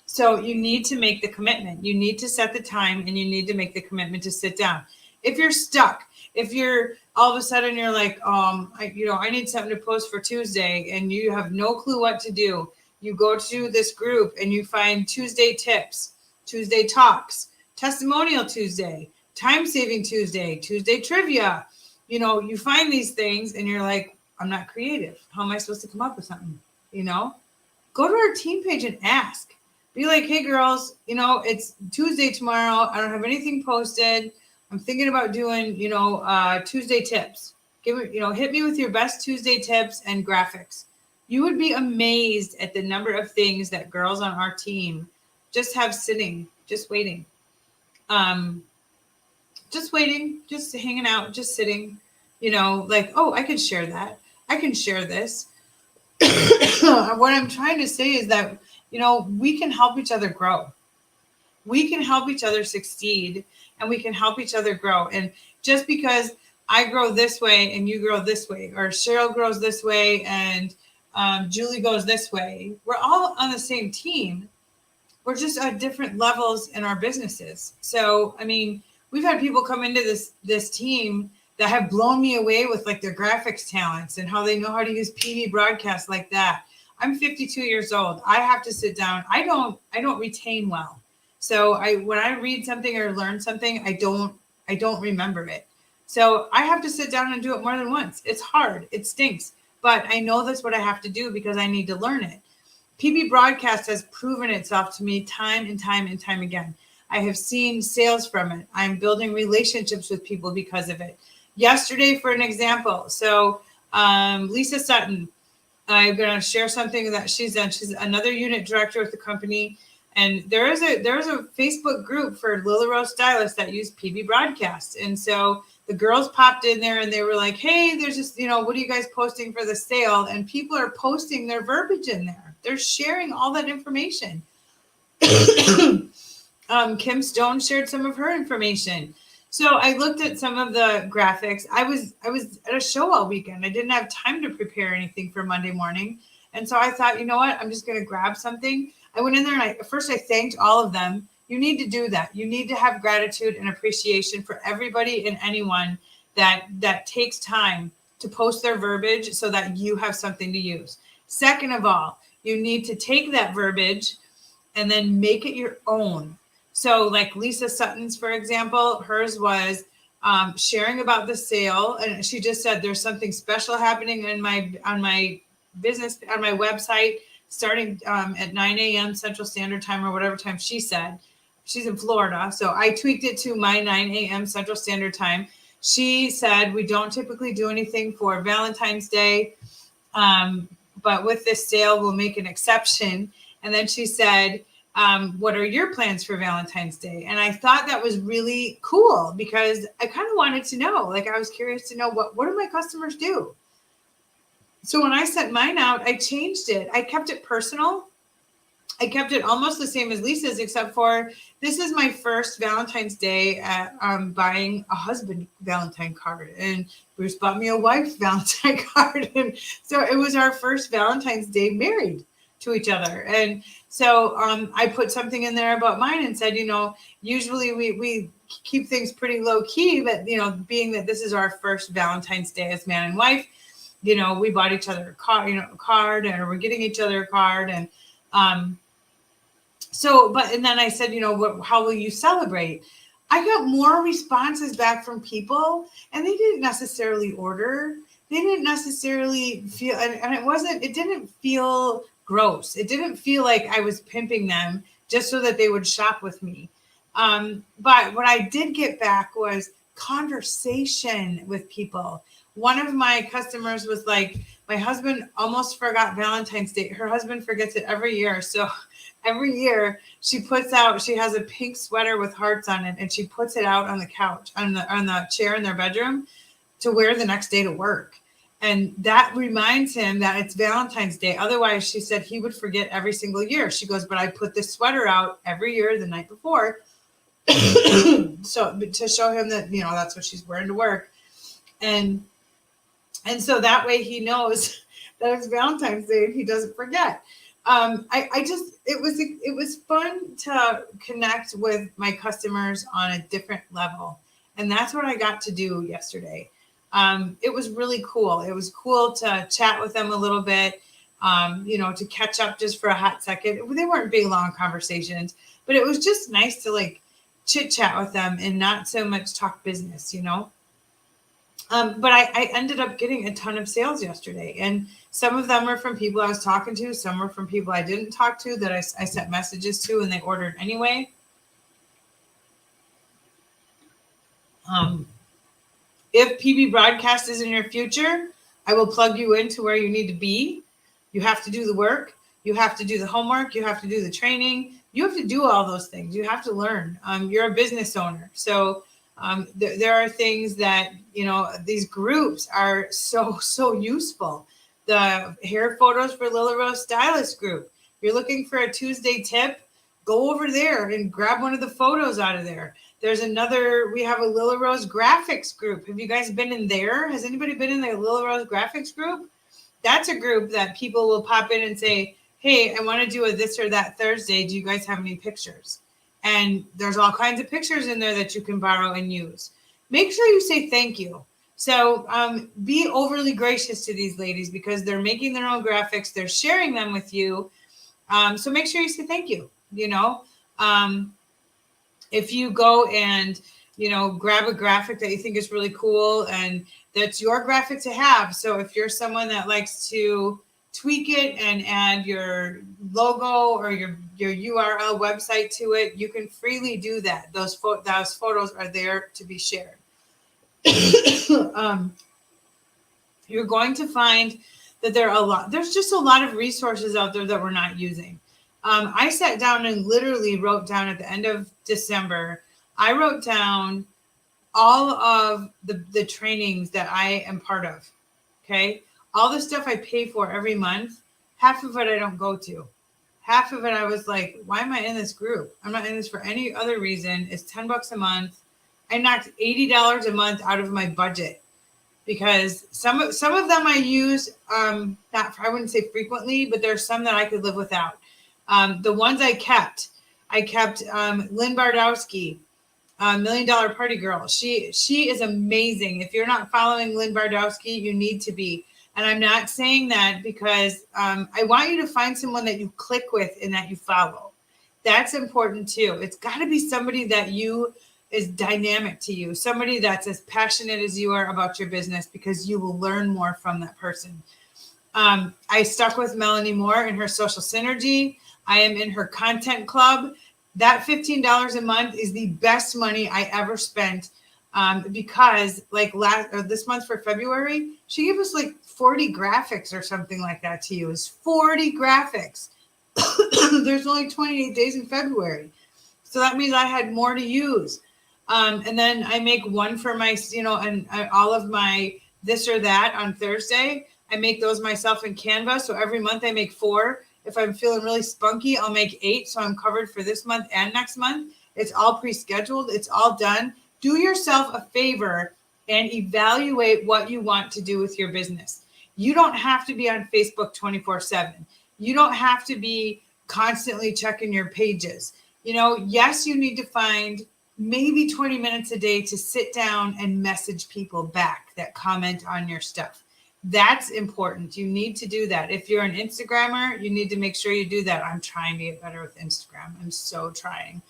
So you need to make the commitment. You need to set the time, and you need to make the commitment to sit down. If you're stuck, if you're all of a sudden you're like, I need something to post for Tuesday, and you have no clue what to do, you go to this group and you find Tuesday tips, Tuesday talks, testimonial Tuesday, time saving Tuesday, Tuesday trivia. You find these things and you're like, I'm not creative. How am I supposed to come up with something? Go to our team page and ask. Be like, hey girls, it's Tuesday tomorrow. I don't have anything posted. I'm thinking about doing, Tuesday tips. Hit me with your best Tuesday tips and graphics. You would be amazed at the number of things that girls on our team just have sitting, just waiting. Just waiting, just hanging out, just sitting, oh, I can share that. I can share this. What I'm trying to say is that, we can help each other grow. We can help each other succeed, and we can help each other grow. And just because I grow this way and you grow this way, or Cheryl grows this way and Julie goes this way. We're all on the same team. We're just at different levels in our businesses. So, I mean, we've had people come into this team that have blown me away with like their graphics talents and how they know how to use PV broadcast like that. I'm 52 years old. I have to sit down. I don't retain well. So when I read something or learn something, I don't remember it. So I have to sit down and do it more than once. It's hard. It stinks. But I know that's what I have to do because I need to learn it. PB broadcast has proven itself to me time and time and time again. I have seen sales from it. I'm building relationships with people because of it. Yesterday, for an example, so Lisa Sutton, I'm going to share something that she's done. She's another unit director with the company, and there is a Facebook group for Lily Rose stylists that use PB broadcast, and so the girls popped in there and they were like, "Hey, there's just what are you guys posting for the sale?" And people are posting their verbiage in there. They're sharing all that information. Kim Stone shared some of her information. So I looked at some of the graphics. I was at a show all weekend. I didn't have time to prepare anything for Monday morning. And so I thought, you know what? I'm just going to grab something. I went in there and I thanked all of them. You need to do that. You need to have gratitude and appreciation for everybody and anyone that takes time to post their verbiage so that you have something to use. Second of all, you need to take that verbiage and then make it your own. So like Lisa Sutton's, for example, hers was sharing about the sale. And she just said, there's something special happening on my business, on my website, starting at 9 a.m. Central Standard Time or whatever time she said. She's in Florida. So I tweaked it to my 9 a.m. Central Standard Time. She said, we don't typically do anything for Valentine's Day. But with this sale, we'll make an exception. And then she said, what are your plans for Valentine's Day? And I thought that was really cool because I kind of wanted to know, like, I was curious to know what do my customers do? So when I sent mine out, I changed it. I kept it personal. I kept it almost the same as Lisa's, except for this is my first Valentine's Day at buying a husband Valentine card. And Bruce bought me a wife Valentine card. And so it was our first Valentine's Day married to each other. And so I put something in there about mine and said, usually we keep things pretty low key, but, being that this is our first Valentine's Day as man and wife, we bought each other a card, or we're getting each other a card. And, and then I said, how will you celebrate? I got more responses back from people, and they didn't necessarily order. They didn't necessarily feel, and it didn't feel gross. It didn't feel like I was pimping them just so that they would shop with me. But what I did get back was conversation with people. One of my customers was like, my husband almost forgot Valentine's Day. Her husband forgets it every year. So every year she has a pink sweater with hearts on it, and she puts it out on the couch, on the chair in their bedroom to wear the next day to work. And that reminds him that it's Valentine's Day. Otherwise, she said he would forget every single year. She goes, but I put this sweater out every year the night before. So to show him that, that's what she's wearing to work. And so that way he knows that it's Valentine's Day and he doesn't forget. It was fun to connect with my customers on a different level. And that's what I got to do yesterday. It was really cool. It was cool to chat with them a little bit, to catch up just for a hot second. They weren't big, long conversations, but it was just nice to like chit chat with them and not so much talk business, But I ended up getting a ton of sales yesterday, and some of them were from people I was talking to. Some were from people I didn't talk to that I sent messages to, and they ordered anyway. If PB broadcast is in your future, I will plug you into where you need to be. You have to do the work. You have to do the homework. You have to do the training. You have to do all those things. You have to learn. You're a business owner. So there are things that, these groups are so useful. The hair photos for Lily Rose Stylist group. You're looking for a Tuesday tip, go over there and grab one of the photos out of there. We have a Lila Rose graphics group. Have you guys been in there? Has anybody been in the Lila Rose graphics group? That's a group that people will pop in and say, hey, I want to do a this or that Thursday. Do you guys have any pictures? And there's all kinds of pictures in there that you can borrow and use. Make sure you say thank you. So be overly gracious to these ladies because they're making their own graphics. They're sharing them with you. So make sure you say thank you. If you go and, grab a graphic that you think is really cool and that's your graphic to have. So if you're someone that likes to tweak it and add your logo or your URL website to it, you can freely do that. Those photos are there to be shared. You're going to find that there's just a lot of resources out there that we're not using. I sat down and literally wrote down at the end of December, I wrote down all of the trainings that I am part of. Okay. All the stuff I pay for every month, half of it I don't go to. Half of it I was like, why am I in this group? I'm not in this for any other reason. It's $10 a month. I knocked $80 a month out of my budget because some of them I use, I wouldn't say frequently, but there's some that I could live without. The ones I kept Lynn Bardowski, $1 Million Party Girl. She is amazing. If you're not following Lynn Bardowski, you need to be. And I'm not saying that because I want you to find someone that you click with and that you follow. That's important too. It's got to be somebody that is dynamic to you, somebody that's as passionate as you are about your business because you will learn more from that person. I stuck with Melanie Moore in her Social Synergy. I am in her content club. That $15 a month is the best money I ever spent because this month for February, she gave us like 40 graphics or something like that to use. 40 graphics. There's only 28 days in February. So that means I had more to use. And then I make one for my, all of my this or that on Thursday. I make those myself in Canva. So every month I make 4. If I'm feeling really spunky, I'll make 8. So I'm covered for this month and next month. It's all pre-scheduled. It's all done. Do yourself a favor and evaluate what you want to do with your business. You don't have to be on Facebook 24/7. You don't have to be constantly checking your pages. Yes, you need to find maybe 20 minutes a day to sit down and message people back that comment on your stuff. That's important. You need to do that. If you're an Instagrammer, you need to make sure you do that. I'm trying to get better with Instagram. I'm so trying.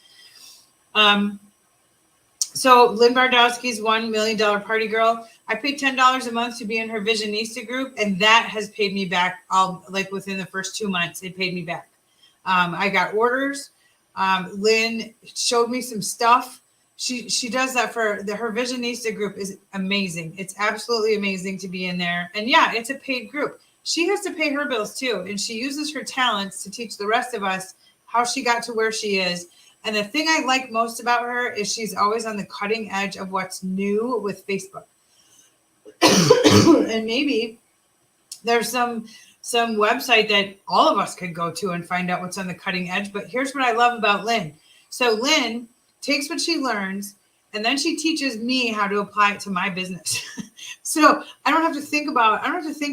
So Lynn Bardowski's $1 Million Party Girl. I paid $10 a month to be in her Visionista group, and that has paid me back within the first 2 months. It paid me back. I got orders. Lynn showed me some stuff. She does that for her Visionista group is amazing. It's absolutely amazing to be in there. And yeah, it's a paid group. She has to pay her bills too. And she uses her talents to teach the rest of us how she got to where she is. And the thing I like most about her is she's always on the cutting edge of what's new with Facebook. And maybe there's some website that all of us could go to and find out what's on the cutting edge. But here's what I love about Lynn. So Lynn takes what she learns and then she teaches me how to apply it to my business. So I don't have to think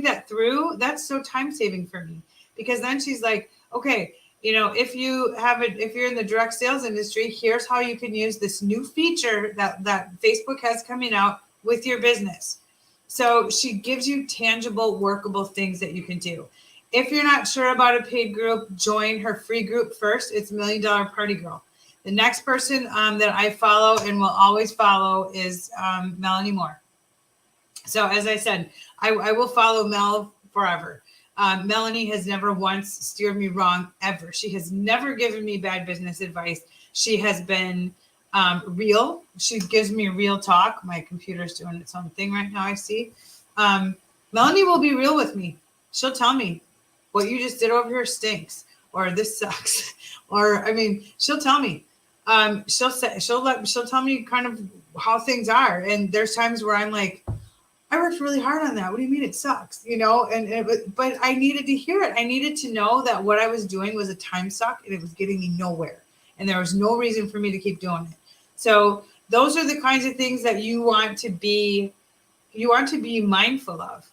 that through. That's so time saving for me because then she's like, okay, if you're in the direct sales industry, here's how you can use this new feature that Facebook has coming out with your business. So she gives you tangible, workable things that you can do. If you're not sure about a paid group, join her free group first. It's $1 Million Party Girl. The next person that I follow and will always follow is Melanie Moore. So as I said, I will follow Mel forever. Melanie has never once steered me wrong, ever. She has never given me bad business advice. She has been real. She gives me real talk. My computer's doing its own thing right now, I see. Melanie will be real with me. She'll tell me what you just did over here stinks, or this sucks, or she'll tell me. She'll tell me kind of how things are. And there's times where I'm like, I worked really hard on that. What do you mean it sucks? But I needed to hear it. I needed to know that what I was doing was a time suck and it was getting me nowhere. And there was no reason for me to keep doing it. So those are the kinds of things that you want to be mindful of.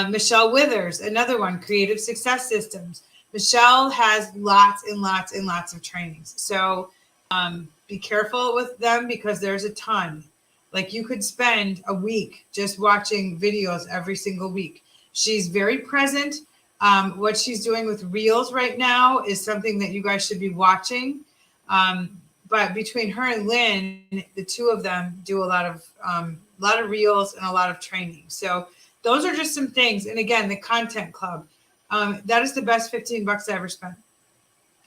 Michelle Withers, another one, Creative Success Systems. Michelle has lots and lots and lots of trainings. So be careful with them because there's a ton. Like you could spend a week just watching videos every single week. She's very present. What she's doing with Reels right now is something that you guys should be watching. But between her and Lynn, the two of them do a lot of Reels and a lot of training. So those are just some things. And again, the Content Club, that is the best $15 I ever spent.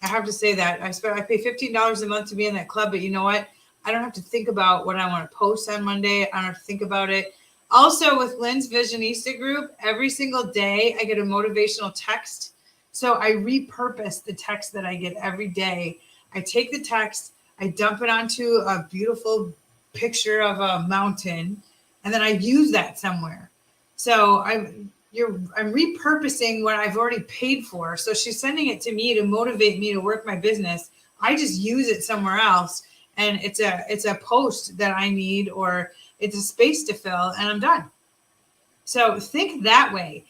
I have to say that I pay $15 a month to be in that club, but you know what? I don't have to think about what I want to post on Monday. I don't have to think about it. Also with Lynn's Visionista group, every single day I get a motivational text. So I repurpose the text that I get every day. I take the text, I dump it onto a beautiful picture of a mountain, and then I use that somewhere. So I'm repurposing what I've already paid for. So she's sending it to me to motivate me to work my business. I just use it somewhere else, and it's a post that I need, or it's a space to fill, and I'm done. So think that way.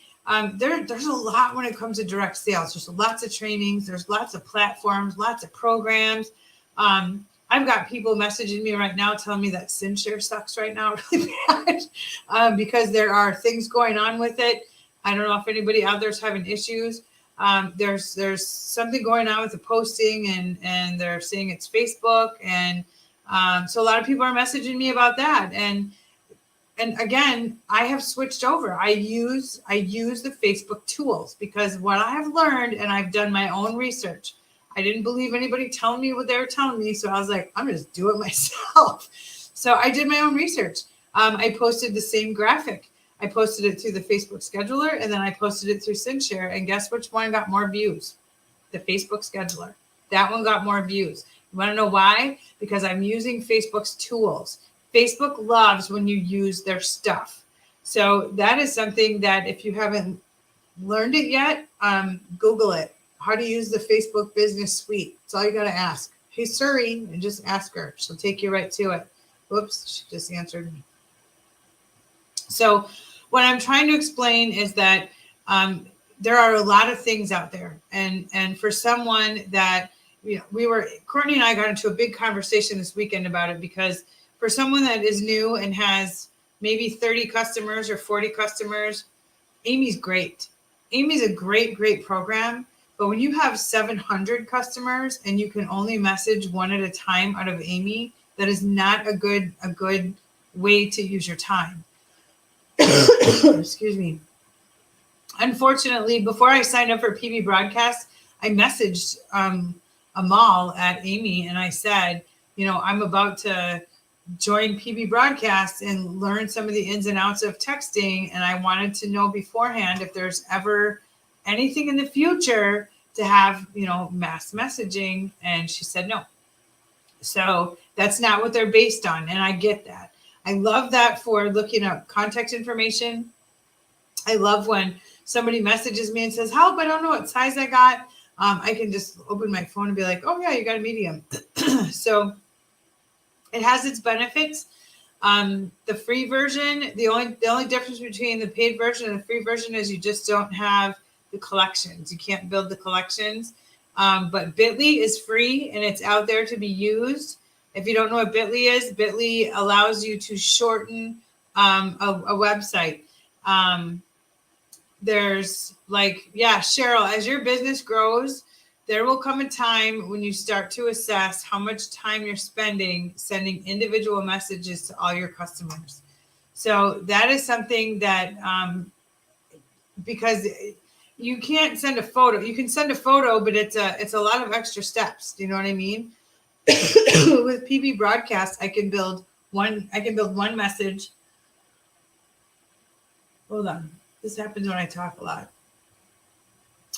There's a lot when it comes to direct sales. There's lots of trainings. There's lots of platforms, lots of programs. I've got people messaging me right now telling me that SynShare sucks right now really bad because there are things going on with it. I don't know if anybody out there is having issues. There's something going on with the posting, and they're saying it's Facebook, and so a lot of people are messaging me about that. And again, I have switched over. I use the Facebook tools because what I have learned, and I've done my own research. I didn't believe anybody telling me what they were telling me. So I was like, I'm going to do it myself. So I did my own research. I posted the same graphic. I posted it through the Facebook scheduler, and then I posted it through SynShare. And guess which one got more views? The Facebook scheduler. That one got more views. You want to know why? Because I'm using Facebook's tools. Facebook loves when you use their stuff. So that is something that if you haven't learned it yet, Google it. How to use the Facebook Business Suite. That's all you got to ask. Hey, Siri, and just ask her. She'll take you right to it. Whoops, she just answered me. So what I'm trying to explain is that there are a lot of things out there. And for someone that, Courtney and I got into a big conversation this weekend about it, because for someone that is new and has maybe 30 customers or 40 customers, Amy's great. Amy's a great, great program. But when you have 700 customers and you can only message one at a time out of Amy, that is not a good way to use your time. Excuse me. Unfortunately, before I signed up for PB Broadcast, I messaged Amal at Amy, and I said, I'm about to join PB Broadcast and learn some of the ins and outs of texting, and I wanted to know beforehand if there's ever anything in the future to have, mass messaging. And she said no. So that's not what they're based on. And I get that. I love that for looking up contact information. I love when somebody messages me and says, help, I don't know what size I got. I can just open my phone and be like, oh yeah, you got a medium. So it has its benefits. The free version, the only difference between the paid version and the free version is you just don't have the collections. You can't build the collections. But Bitly is free and it's out there to be used. If you don't know what Bitly is, Bitly allows you to shorten a website. There's Cheryl, as your business grows, there will come a time when you start to assess how much time you're spending sending individual messages to all your customers. So that is something that, because you can't send a photo. You can send a photo, but it's a lot of extra steps. Do you know what I mean? With PB Broadcast, I can build one message. Hold on. This happens when I talk a lot.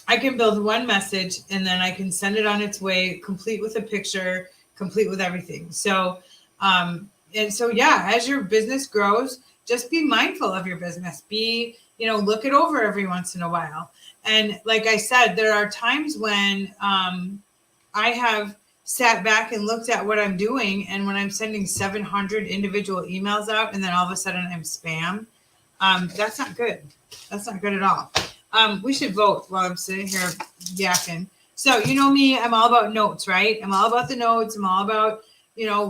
I can build one message and then I can send it on its way, complete with a picture, complete with everything. So, as your business grows, just be mindful of your business. Look it over every once in a while. And like I said, there are times when I have sat back and looked at what I'm doing, and when I'm sending 700 individual emails out and then all of a sudden I'm spam, that's not good. That's not good at all. We should vote while I'm sitting here yakking. So you know me, I'm all about notes, right? I'm all about the notes. I'm all about,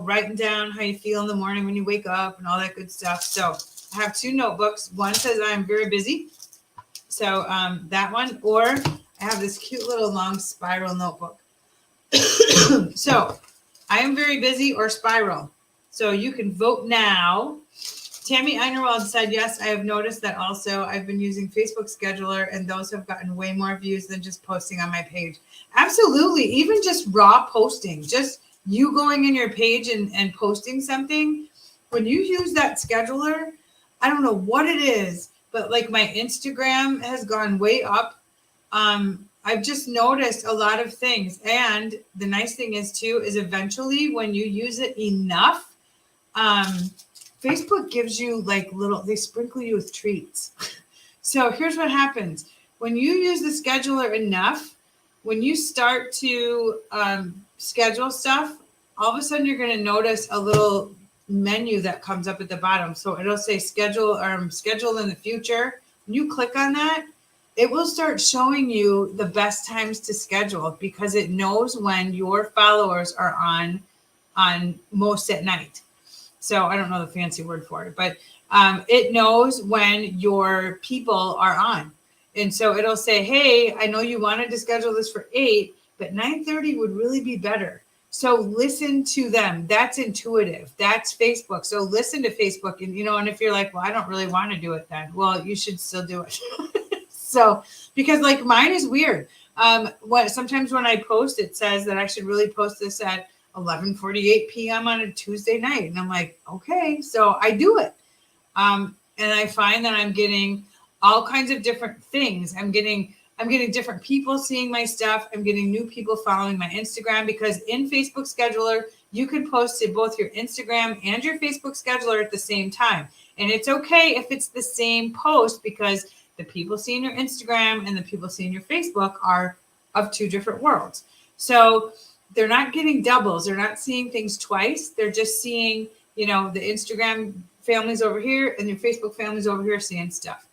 writing down how you feel in the morning when you wake up and all that good stuff. So I have 2 notebooks. One says I'm very busy. So that one, or I have this cute little long spiral notebook. So I am very busy or spiral. So you can vote now. Tammy Einerwald said, yes, I have noticed that also. I've been using Facebook Scheduler and those have gotten way more views than just posting on my page. Absolutely. Even just raw posting, just you going in your page and posting something. When you use that scheduler, I don't know what it is, but like my Instagram has gone way up. I've just noticed a lot of things. And the nice thing is too, is eventually when you use it enough, Facebook gives you like they sprinkle you with treats. So here's what happens. When you use the scheduler enough, when you start to schedule stuff, all of a sudden you're going to notice a little menu that comes up at the bottom. So it'll say schedule in the future. When you click on that, it will start showing you the best times to schedule because it knows when your followers are on most at night. So I don't know the fancy word for it, but it knows when your people are on. And so it'll say, hey, I know you wanted to schedule this for 8, but 9:30 would really be better. So listen to them. That's intuitive. That's Facebook. So listen to Facebook. And, and if you're like, well, I don't really want to do it then. Well, you should still do it. So, because like mine is weird. Sometimes when I post, it says that I should really post this at 11:48 p.m. on a Tuesday night. And I'm like, okay, so I do it. And I find that I'm getting all kinds of different things. I'm getting different people seeing my stuff. I'm getting new people following my Instagram because in Facebook Scheduler, you can post to both your Instagram and your Facebook Scheduler at the same time. And it's okay if it's the same post because the people seeing your Instagram and the people seeing your Facebook are of 2 different worlds. So they're not getting doubles. They're not seeing things twice. They're just seeing, the Instagram families over here and your Facebook families over here seeing stuff.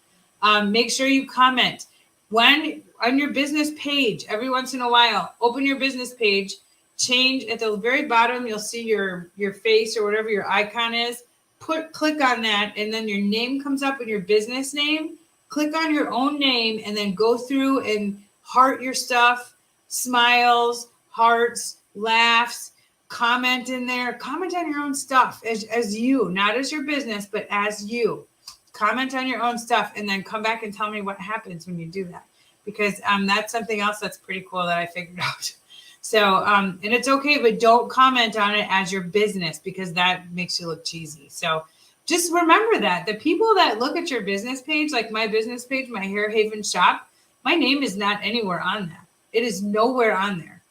Make sure you comment. When on your business page, every once in a while, open your business page, change at the very bottom, you'll see your face or whatever your icon is. Click on that, and then your name comes up in your business name. Click on your own name and then go through and heart your stuff, smiles, hearts, laughs, comment in there. Comment on your own stuff as you, not as your business, but as you. Comment on your own stuff and then come back and tell me what happens when you do that. Because that's something else that's pretty cool that I figured out. So, and it's okay, but don't comment on it as your business because that makes you look cheesy. So just remember that the people that look at your business page, like my business page, my Hair Haven shop, my name is not anywhere on that. It is nowhere on there.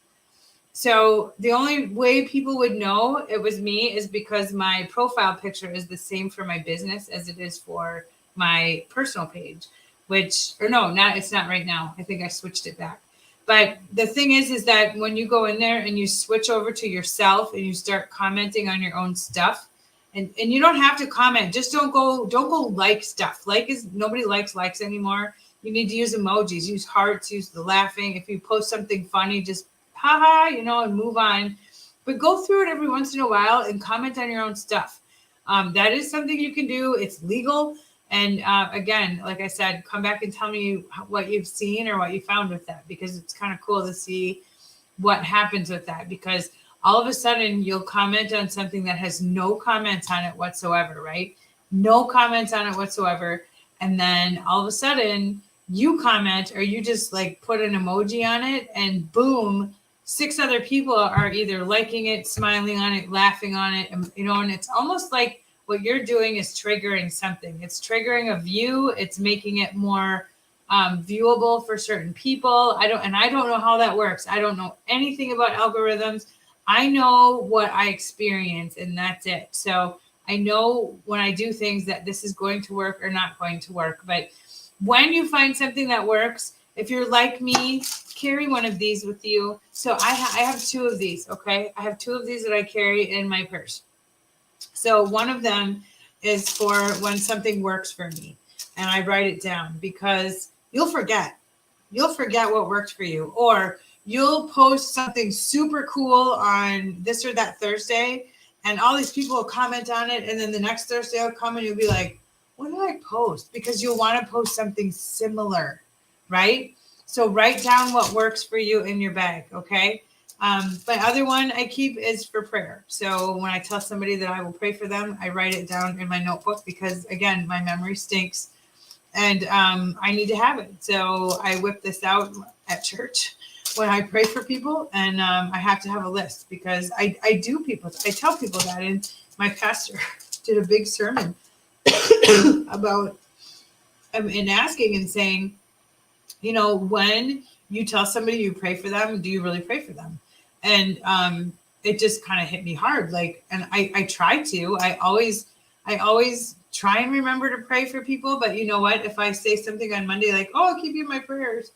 So the only way people would know it was me is because my profile picture is the same for my business as it is for my personal page, it's not right now. I think I switched it back. But the thing is that when you go in there and you switch over to yourself and you start commenting on your own stuff, and you don't have to comment, just don't go like stuff. Nobody likes likes anymore. You need to use emojis, use hearts, use the laughing. If you post something funny, just haha, and move on. But go through it every once in a while and comment on your own stuff. That is something you can do. It's legal. And again, like I said, come back and tell me what you've seen or what you found with that, because it's kind of cool to see what happens with that. Because all of a sudden you'll comment on something that has no comments on it whatsoever, right? No comments on it whatsoever. And then all of a sudden you comment or you just like put an emoji on it and boom, 6 other people are either liking it, smiling on it, laughing on it, and it's almost like what you're doing is triggering something. It's triggering a view. It's making it more viewable for certain people. I don't know how that works. I don't know anything about algorithms. I know what I experience and that's it. So I know when I do things that this is going to work or not going to work. But when you find something that works, If you're like me, carry one of these with you. So I have two of these, okay? I have two of these that I carry in my purse. So one of them is for when something works for me and I write it down, because you'll forget. You'll forget what worked for you, or you'll post something super cool on this or that Thursday, and all these people will comment on it. And then the next Thursday will come and you'll be like, what did I post? Because you'll want to post something similar, right? So write down what works for you in your bag, okay? My other one I keep is for prayer. So when I tell somebody that I will pray for them, I write it down in my notebook, because again, my memory stinks, and I need to have it. So I whip this out at church when I pray for people, and I have to have a list, because I tell people that, and my pastor did a big sermon about and asking and saying, when you tell somebody you pray for them, do you really pray for them? And it just kind of hit me hard. Like, and I try to, I always try and remember to pray for people. But you know what? If I say something on Monday, like, oh, I'll keep you in my prayers,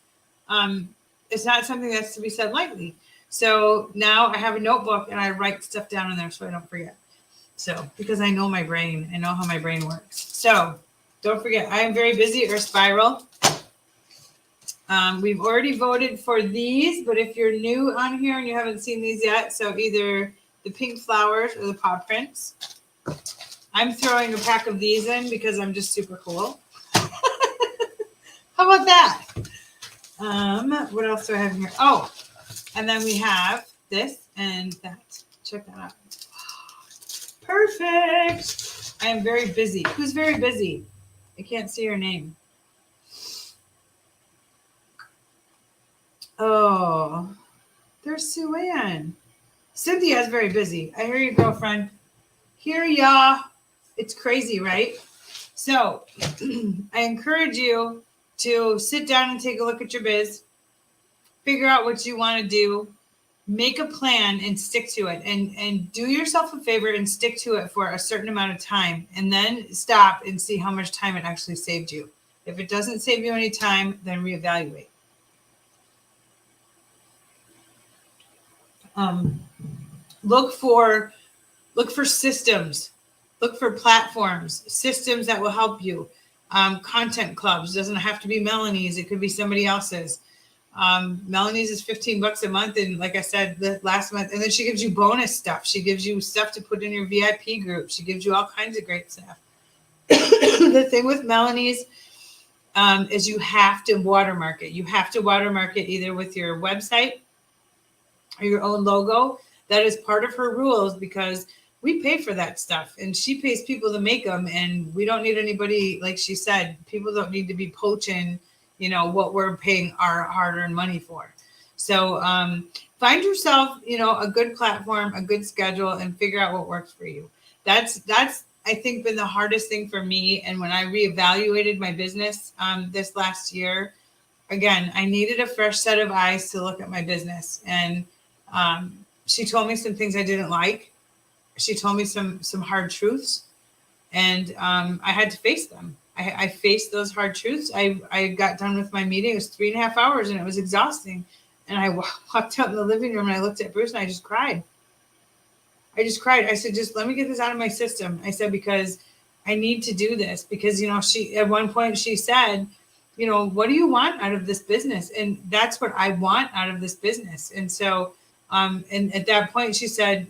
it's not something that's to be said lightly. So now I have a notebook and I write stuff down in there so I don't forget. So, because I know my brain, I know how my brain works. So don't forget, I am very busy, or spiral. We've already voted for these, but if you're new on here and you haven't seen these yet, so either the pink flowers or the paw prints. I'm throwing a pack of these in because I'm just super cool. How about that? What else do I have here? Oh, and then we have this and that. Check that out. Perfect. I am very busy. Who's very busy? I can't see your name. Oh, there's Sue Ann. Cynthia's very busy. I hear you, girlfriend. Hear ya. It's crazy, right? So I encourage you to sit down and take a look at your biz, figure out what you want to do, make a plan and stick to it, and do yourself a favor and stick to it for a certain amount of time, and then stop and see how much time it actually saved you. If it doesn't save you any time, then reevaluate. Look for systems, look for platforms, systems that will help you. Content clubs, doesn't have to be Melanie's, it could be somebody else's. Melanie's is $15 a month, and like I said, the last month, and then she gives you bonus stuff. She gives you stuff to put in your VIP group. She gives you all kinds of great stuff. The thing with Melanie's is you have to watermark it. You have to watermark it either with your website or your own logo. That is part of her rules, because we pay for that stuff and she pays people to make them, and we don't need anybody, like she said, people don't need to be poaching, what we're paying our hard-earned money for. So find yourself, a good platform, a good schedule, and figure out what works for you. That's I think been the hardest thing for me. And when I reevaluated my business this last year, again, I needed a fresh set of eyes to look at my business. And she told me some things I didn't like. She told me some hard truths, and I had to face them. I faced those hard truths. I got done with my meeting. It was 3.5 hours, and it was exhausting. And I walked out in the living room, and I looked at Bruce, and I just cried. I said, just let me get this out of my system. I said, because I need to do this. Because, she, at one point she said, what do you want out of this business? And that's what I want out of this business. And so, and at that point she said,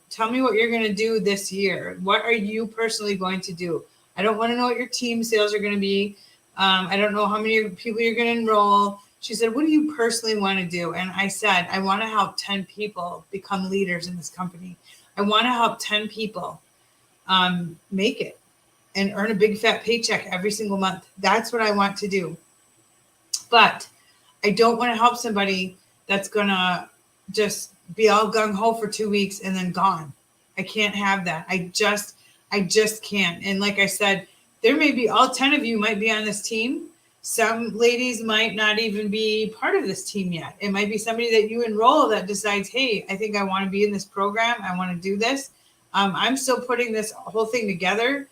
tell me what you're going to do this year. What are you personally going to do? I don't want to know what your team sales are going to be. I don't know how many people you're going to enroll. She said, what do you personally want to do? And I said, I want to help 10 people become leaders in this company. I want to help 10 people make it and earn a big fat paycheck every single month. That's what I want to do. But I don't want to help somebody that's going to just be all gung-ho for 2 weeks and then gone. I can't have that. I just can't. And like I said, there may be all 10 of you might be on this team. Some ladies might not even be part of this team yet. It might be somebody that you enroll that decides, hey, I think I want to be in this program. I want to do this. I'm still putting this whole thing together.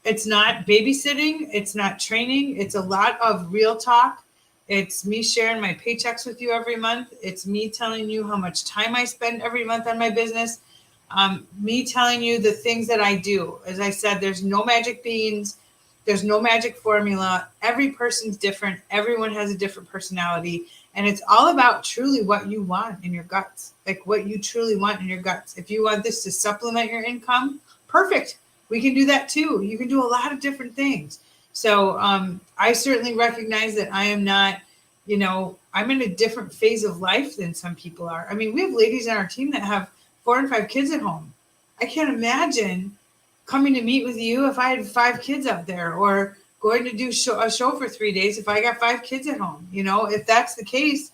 It's not babysitting. It's not training. It's a lot of real talk. It's me sharing my paychecks with you every month. It's me telling you how much time I spend every month on my business. Me telling you the things that I do. As I said, there's no magic beans. There's no magic formula. Every person's different. Everyone has a different personality. And it's all about truly what you want in your guts, like what you truly want in your guts. If you want this to supplement your income, perfect. We can do that too. You can do a lot of different things. So I certainly recognize that I am not, I'm in a different phase of life than some people are. I mean, we have ladies on our team that have 4 and 5 kids at home. I can't imagine coming to meet with you if I had 5 kids up there, or going to do a show for 3 days if I got 5 kids at home. If that's the case,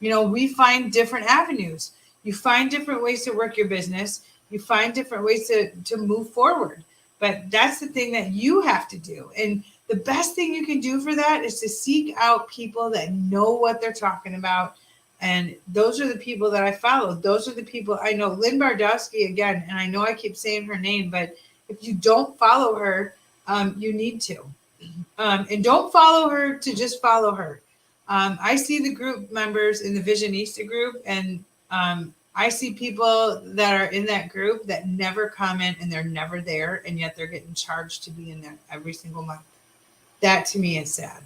we find different avenues. You find different ways to work your business. You find different ways to move forward. But that's the thing that you have to do. And the best thing you can do for that is to seek out people that know what they're talking about. And those are the people that I follow. Those are the people I know. Lynn Bardowski, again, and I know I keep saying her name, but if you don't follow her, you need to. And don't follow her to just follow her. I see the group members in the Visionista group, and I see people that are in that group that never comment, and they're never there, and yet they're getting charged to be in there every single month. That to me is sad.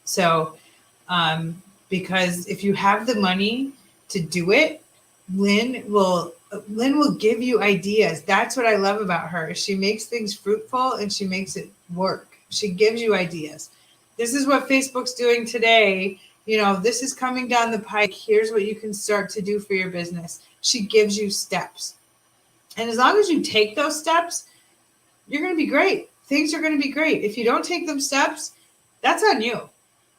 So, because if you have the money to do it, Lynn will give you ideas. That's what I love about her. She makes things fruitful and she makes it work. She gives you ideas. This is what Facebook's doing today. This is coming down the pike. Here's what you can start to do for your business. She gives you steps. And as long as you take those steps, you're going to be great. Things are going to be great. If you don't take them steps, that's on you.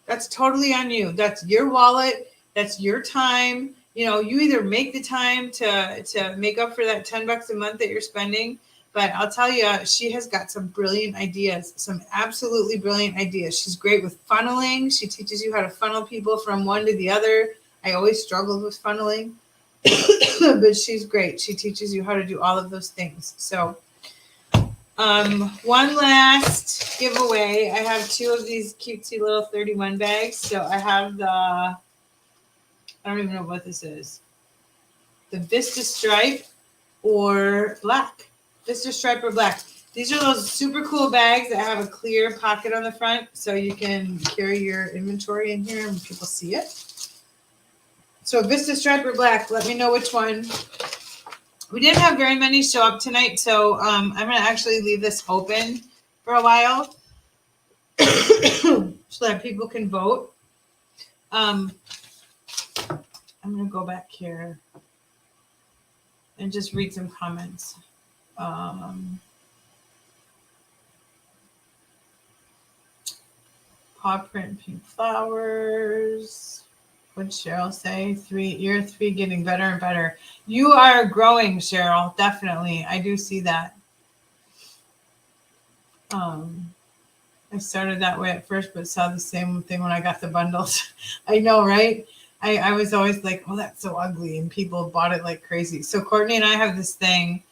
That's totally on you. That's your wallet. That's your time. You either make the time to make up for that $10 a month that you're spending. But I'll tell you, she has got some brilliant ideas, some absolutely brilliant ideas. She's great with funneling. She teaches you how to funnel people from one to the other. I always struggled with funneling, but she's great. She teaches you how to do all of those things. So one last giveaway. I have 2 of these cutesy little 31 bags. So I have I don't even know what this is. The Vista Stripe or Black. Vista Stripe or Black. These are those super cool bags that have a clear pocket on the front, so you can carry your inventory in here and people see it. So Vista Stripe or Black, let me know which one. We didn't have very many show up tonight, so I'm going to actually leave this open for a while so that people can vote. I'm going to go back here and just read some comments. Paw print, pink flowers. What'd Cheryl say? Year 3 getting better and better. You are growing, Cheryl. Definitely. I do see that. I started that way at first, but saw the same thing when I got the bundles. I know, right? I was always like, oh, that's so ugly. And people bought it like crazy. So Courtney and I have this thing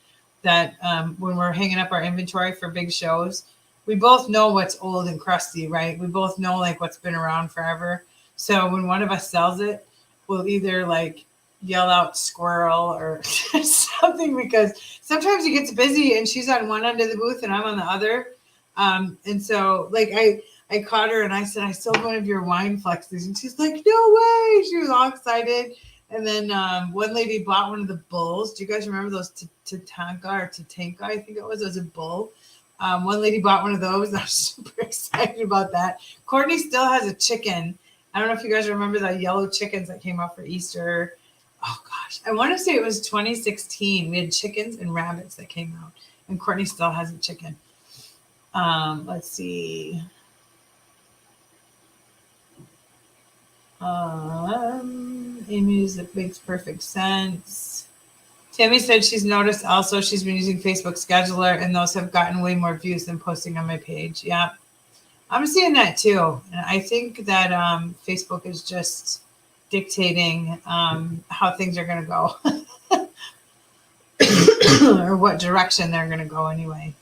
that when we're hanging up our inventory for big shows, we both know what's old and crusty, right? We both know like what's been around forever. So when one of us sells it, we'll either like yell out squirrel or something, because sometimes it gets busy and she's on one end of the booth and I'm on the other. And so like I caught her and I said, I sold one of your wine flexes. And she's like, no way. She was all excited. And then one lady bought one of the bulls. Do you guys remember those Tatanka or Tatanka? I think it was a bull. One lady bought one of those. I was super excited about that. Courtney still has a chicken. I don't know if you guys remember the yellow chickens that came out for Easter. Oh gosh, I want to say it was 2016. We had chickens and rabbits that came out, and Courtney still has a chicken. Let's see. Amy's, it makes perfect sense. Tammy said she's noticed also she's been using Facebook Scheduler, and those have gotten way more views than posting on my page. Yeah, I'm seeing that too. And I think that Facebook is just dictating how things are going to go or what direction they're going to go anyway.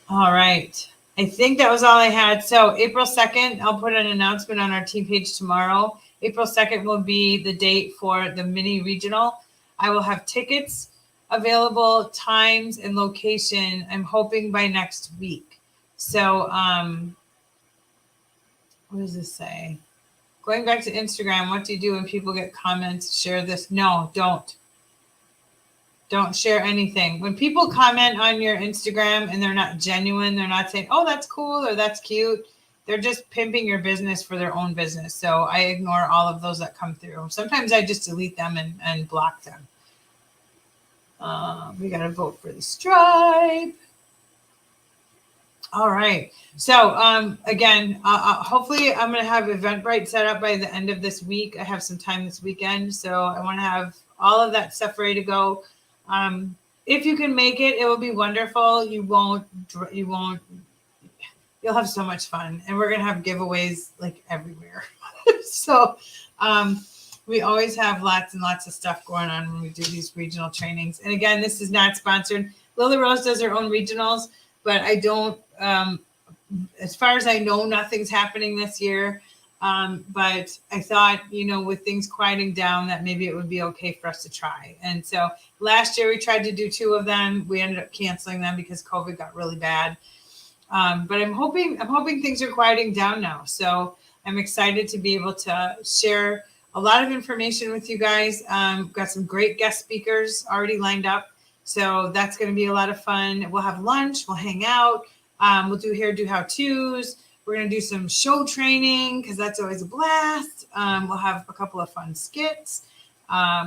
All right. I think that was all I had. So April 2nd, I'll put an announcement on our team page tomorrow. April 2nd will be the date for the mini regional. I will have tickets available, times and location. I'm hoping by next week. So what does this say? Going back to Instagram, what do you do when people get comments? Share this? No, don't. Don't share anything. When people comment on your Instagram and they're not genuine, they're not saying, oh, that's cool or that's cute. They're just pimping your business for their own business. So I ignore all of those that come through. Sometimes I just delete them and block them. We got to vote for the stripe. All right. So again, hopefully I'm going to have Eventbrite set up by the end of this week. I have some time this weekend. So I want to have all of that stuff ready to go. If you can make it, it will be wonderful. You'll have so much fun, and we're going to have giveaways like everywhere. So, we always have lots and lots of stuff going on when we do these regional trainings. And again, this is not sponsored. Lily Rose does her own regionals, but I don't, as far as I know, nothing's happening this year. But I thought, with things quieting down, that maybe it would be okay for us to try. And so last year we tried to do 2 of them. We ended up canceling them because COVID got really bad. But I'm hoping things are quieting down now. So I'm excited to be able to share a lot of information with you guys. Got some great guest speakers already lined up. So that's going to be a lot of fun. We'll have lunch. We'll hang out. We'll do how-tos. We're going to do some show training because that's always a blast. We'll have a couple of fun skits.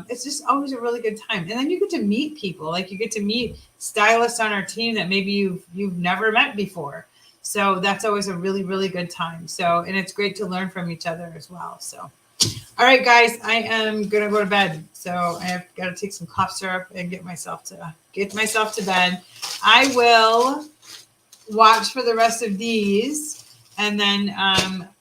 It's just always a really good time. And then you get to meet people. Like you get to meet stylists on our team that maybe you've never met before. So that's always a really, really good time. So, and it's great to learn from each other as well. So, all right, guys, I am going to go to bed. So I have got to take some cough syrup and get myself to bed. I will watch for the rest of these. And then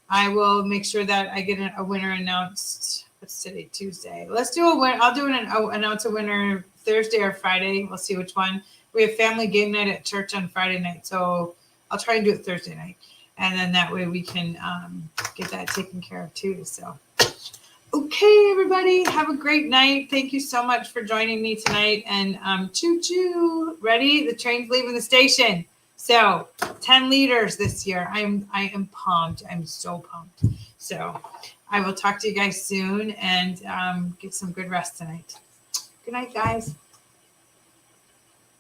I will make sure that I get a winner announced. What's today? Tuesday. Let's do a win. I'll do announce a winner Thursday or Friday. We'll see which one. We have family game night at church on Friday night. So I'll try and do it Thursday night. And then that way we can get that taken care of too. So, okay, everybody. Have a great night. Thank you so much for joining me tonight. And choo choo. Ready? The train's leaving the station. So 10 liters this year. I am pumped. I'm so pumped. So I will talk to you guys soon and get some good rest tonight. Good night, guys.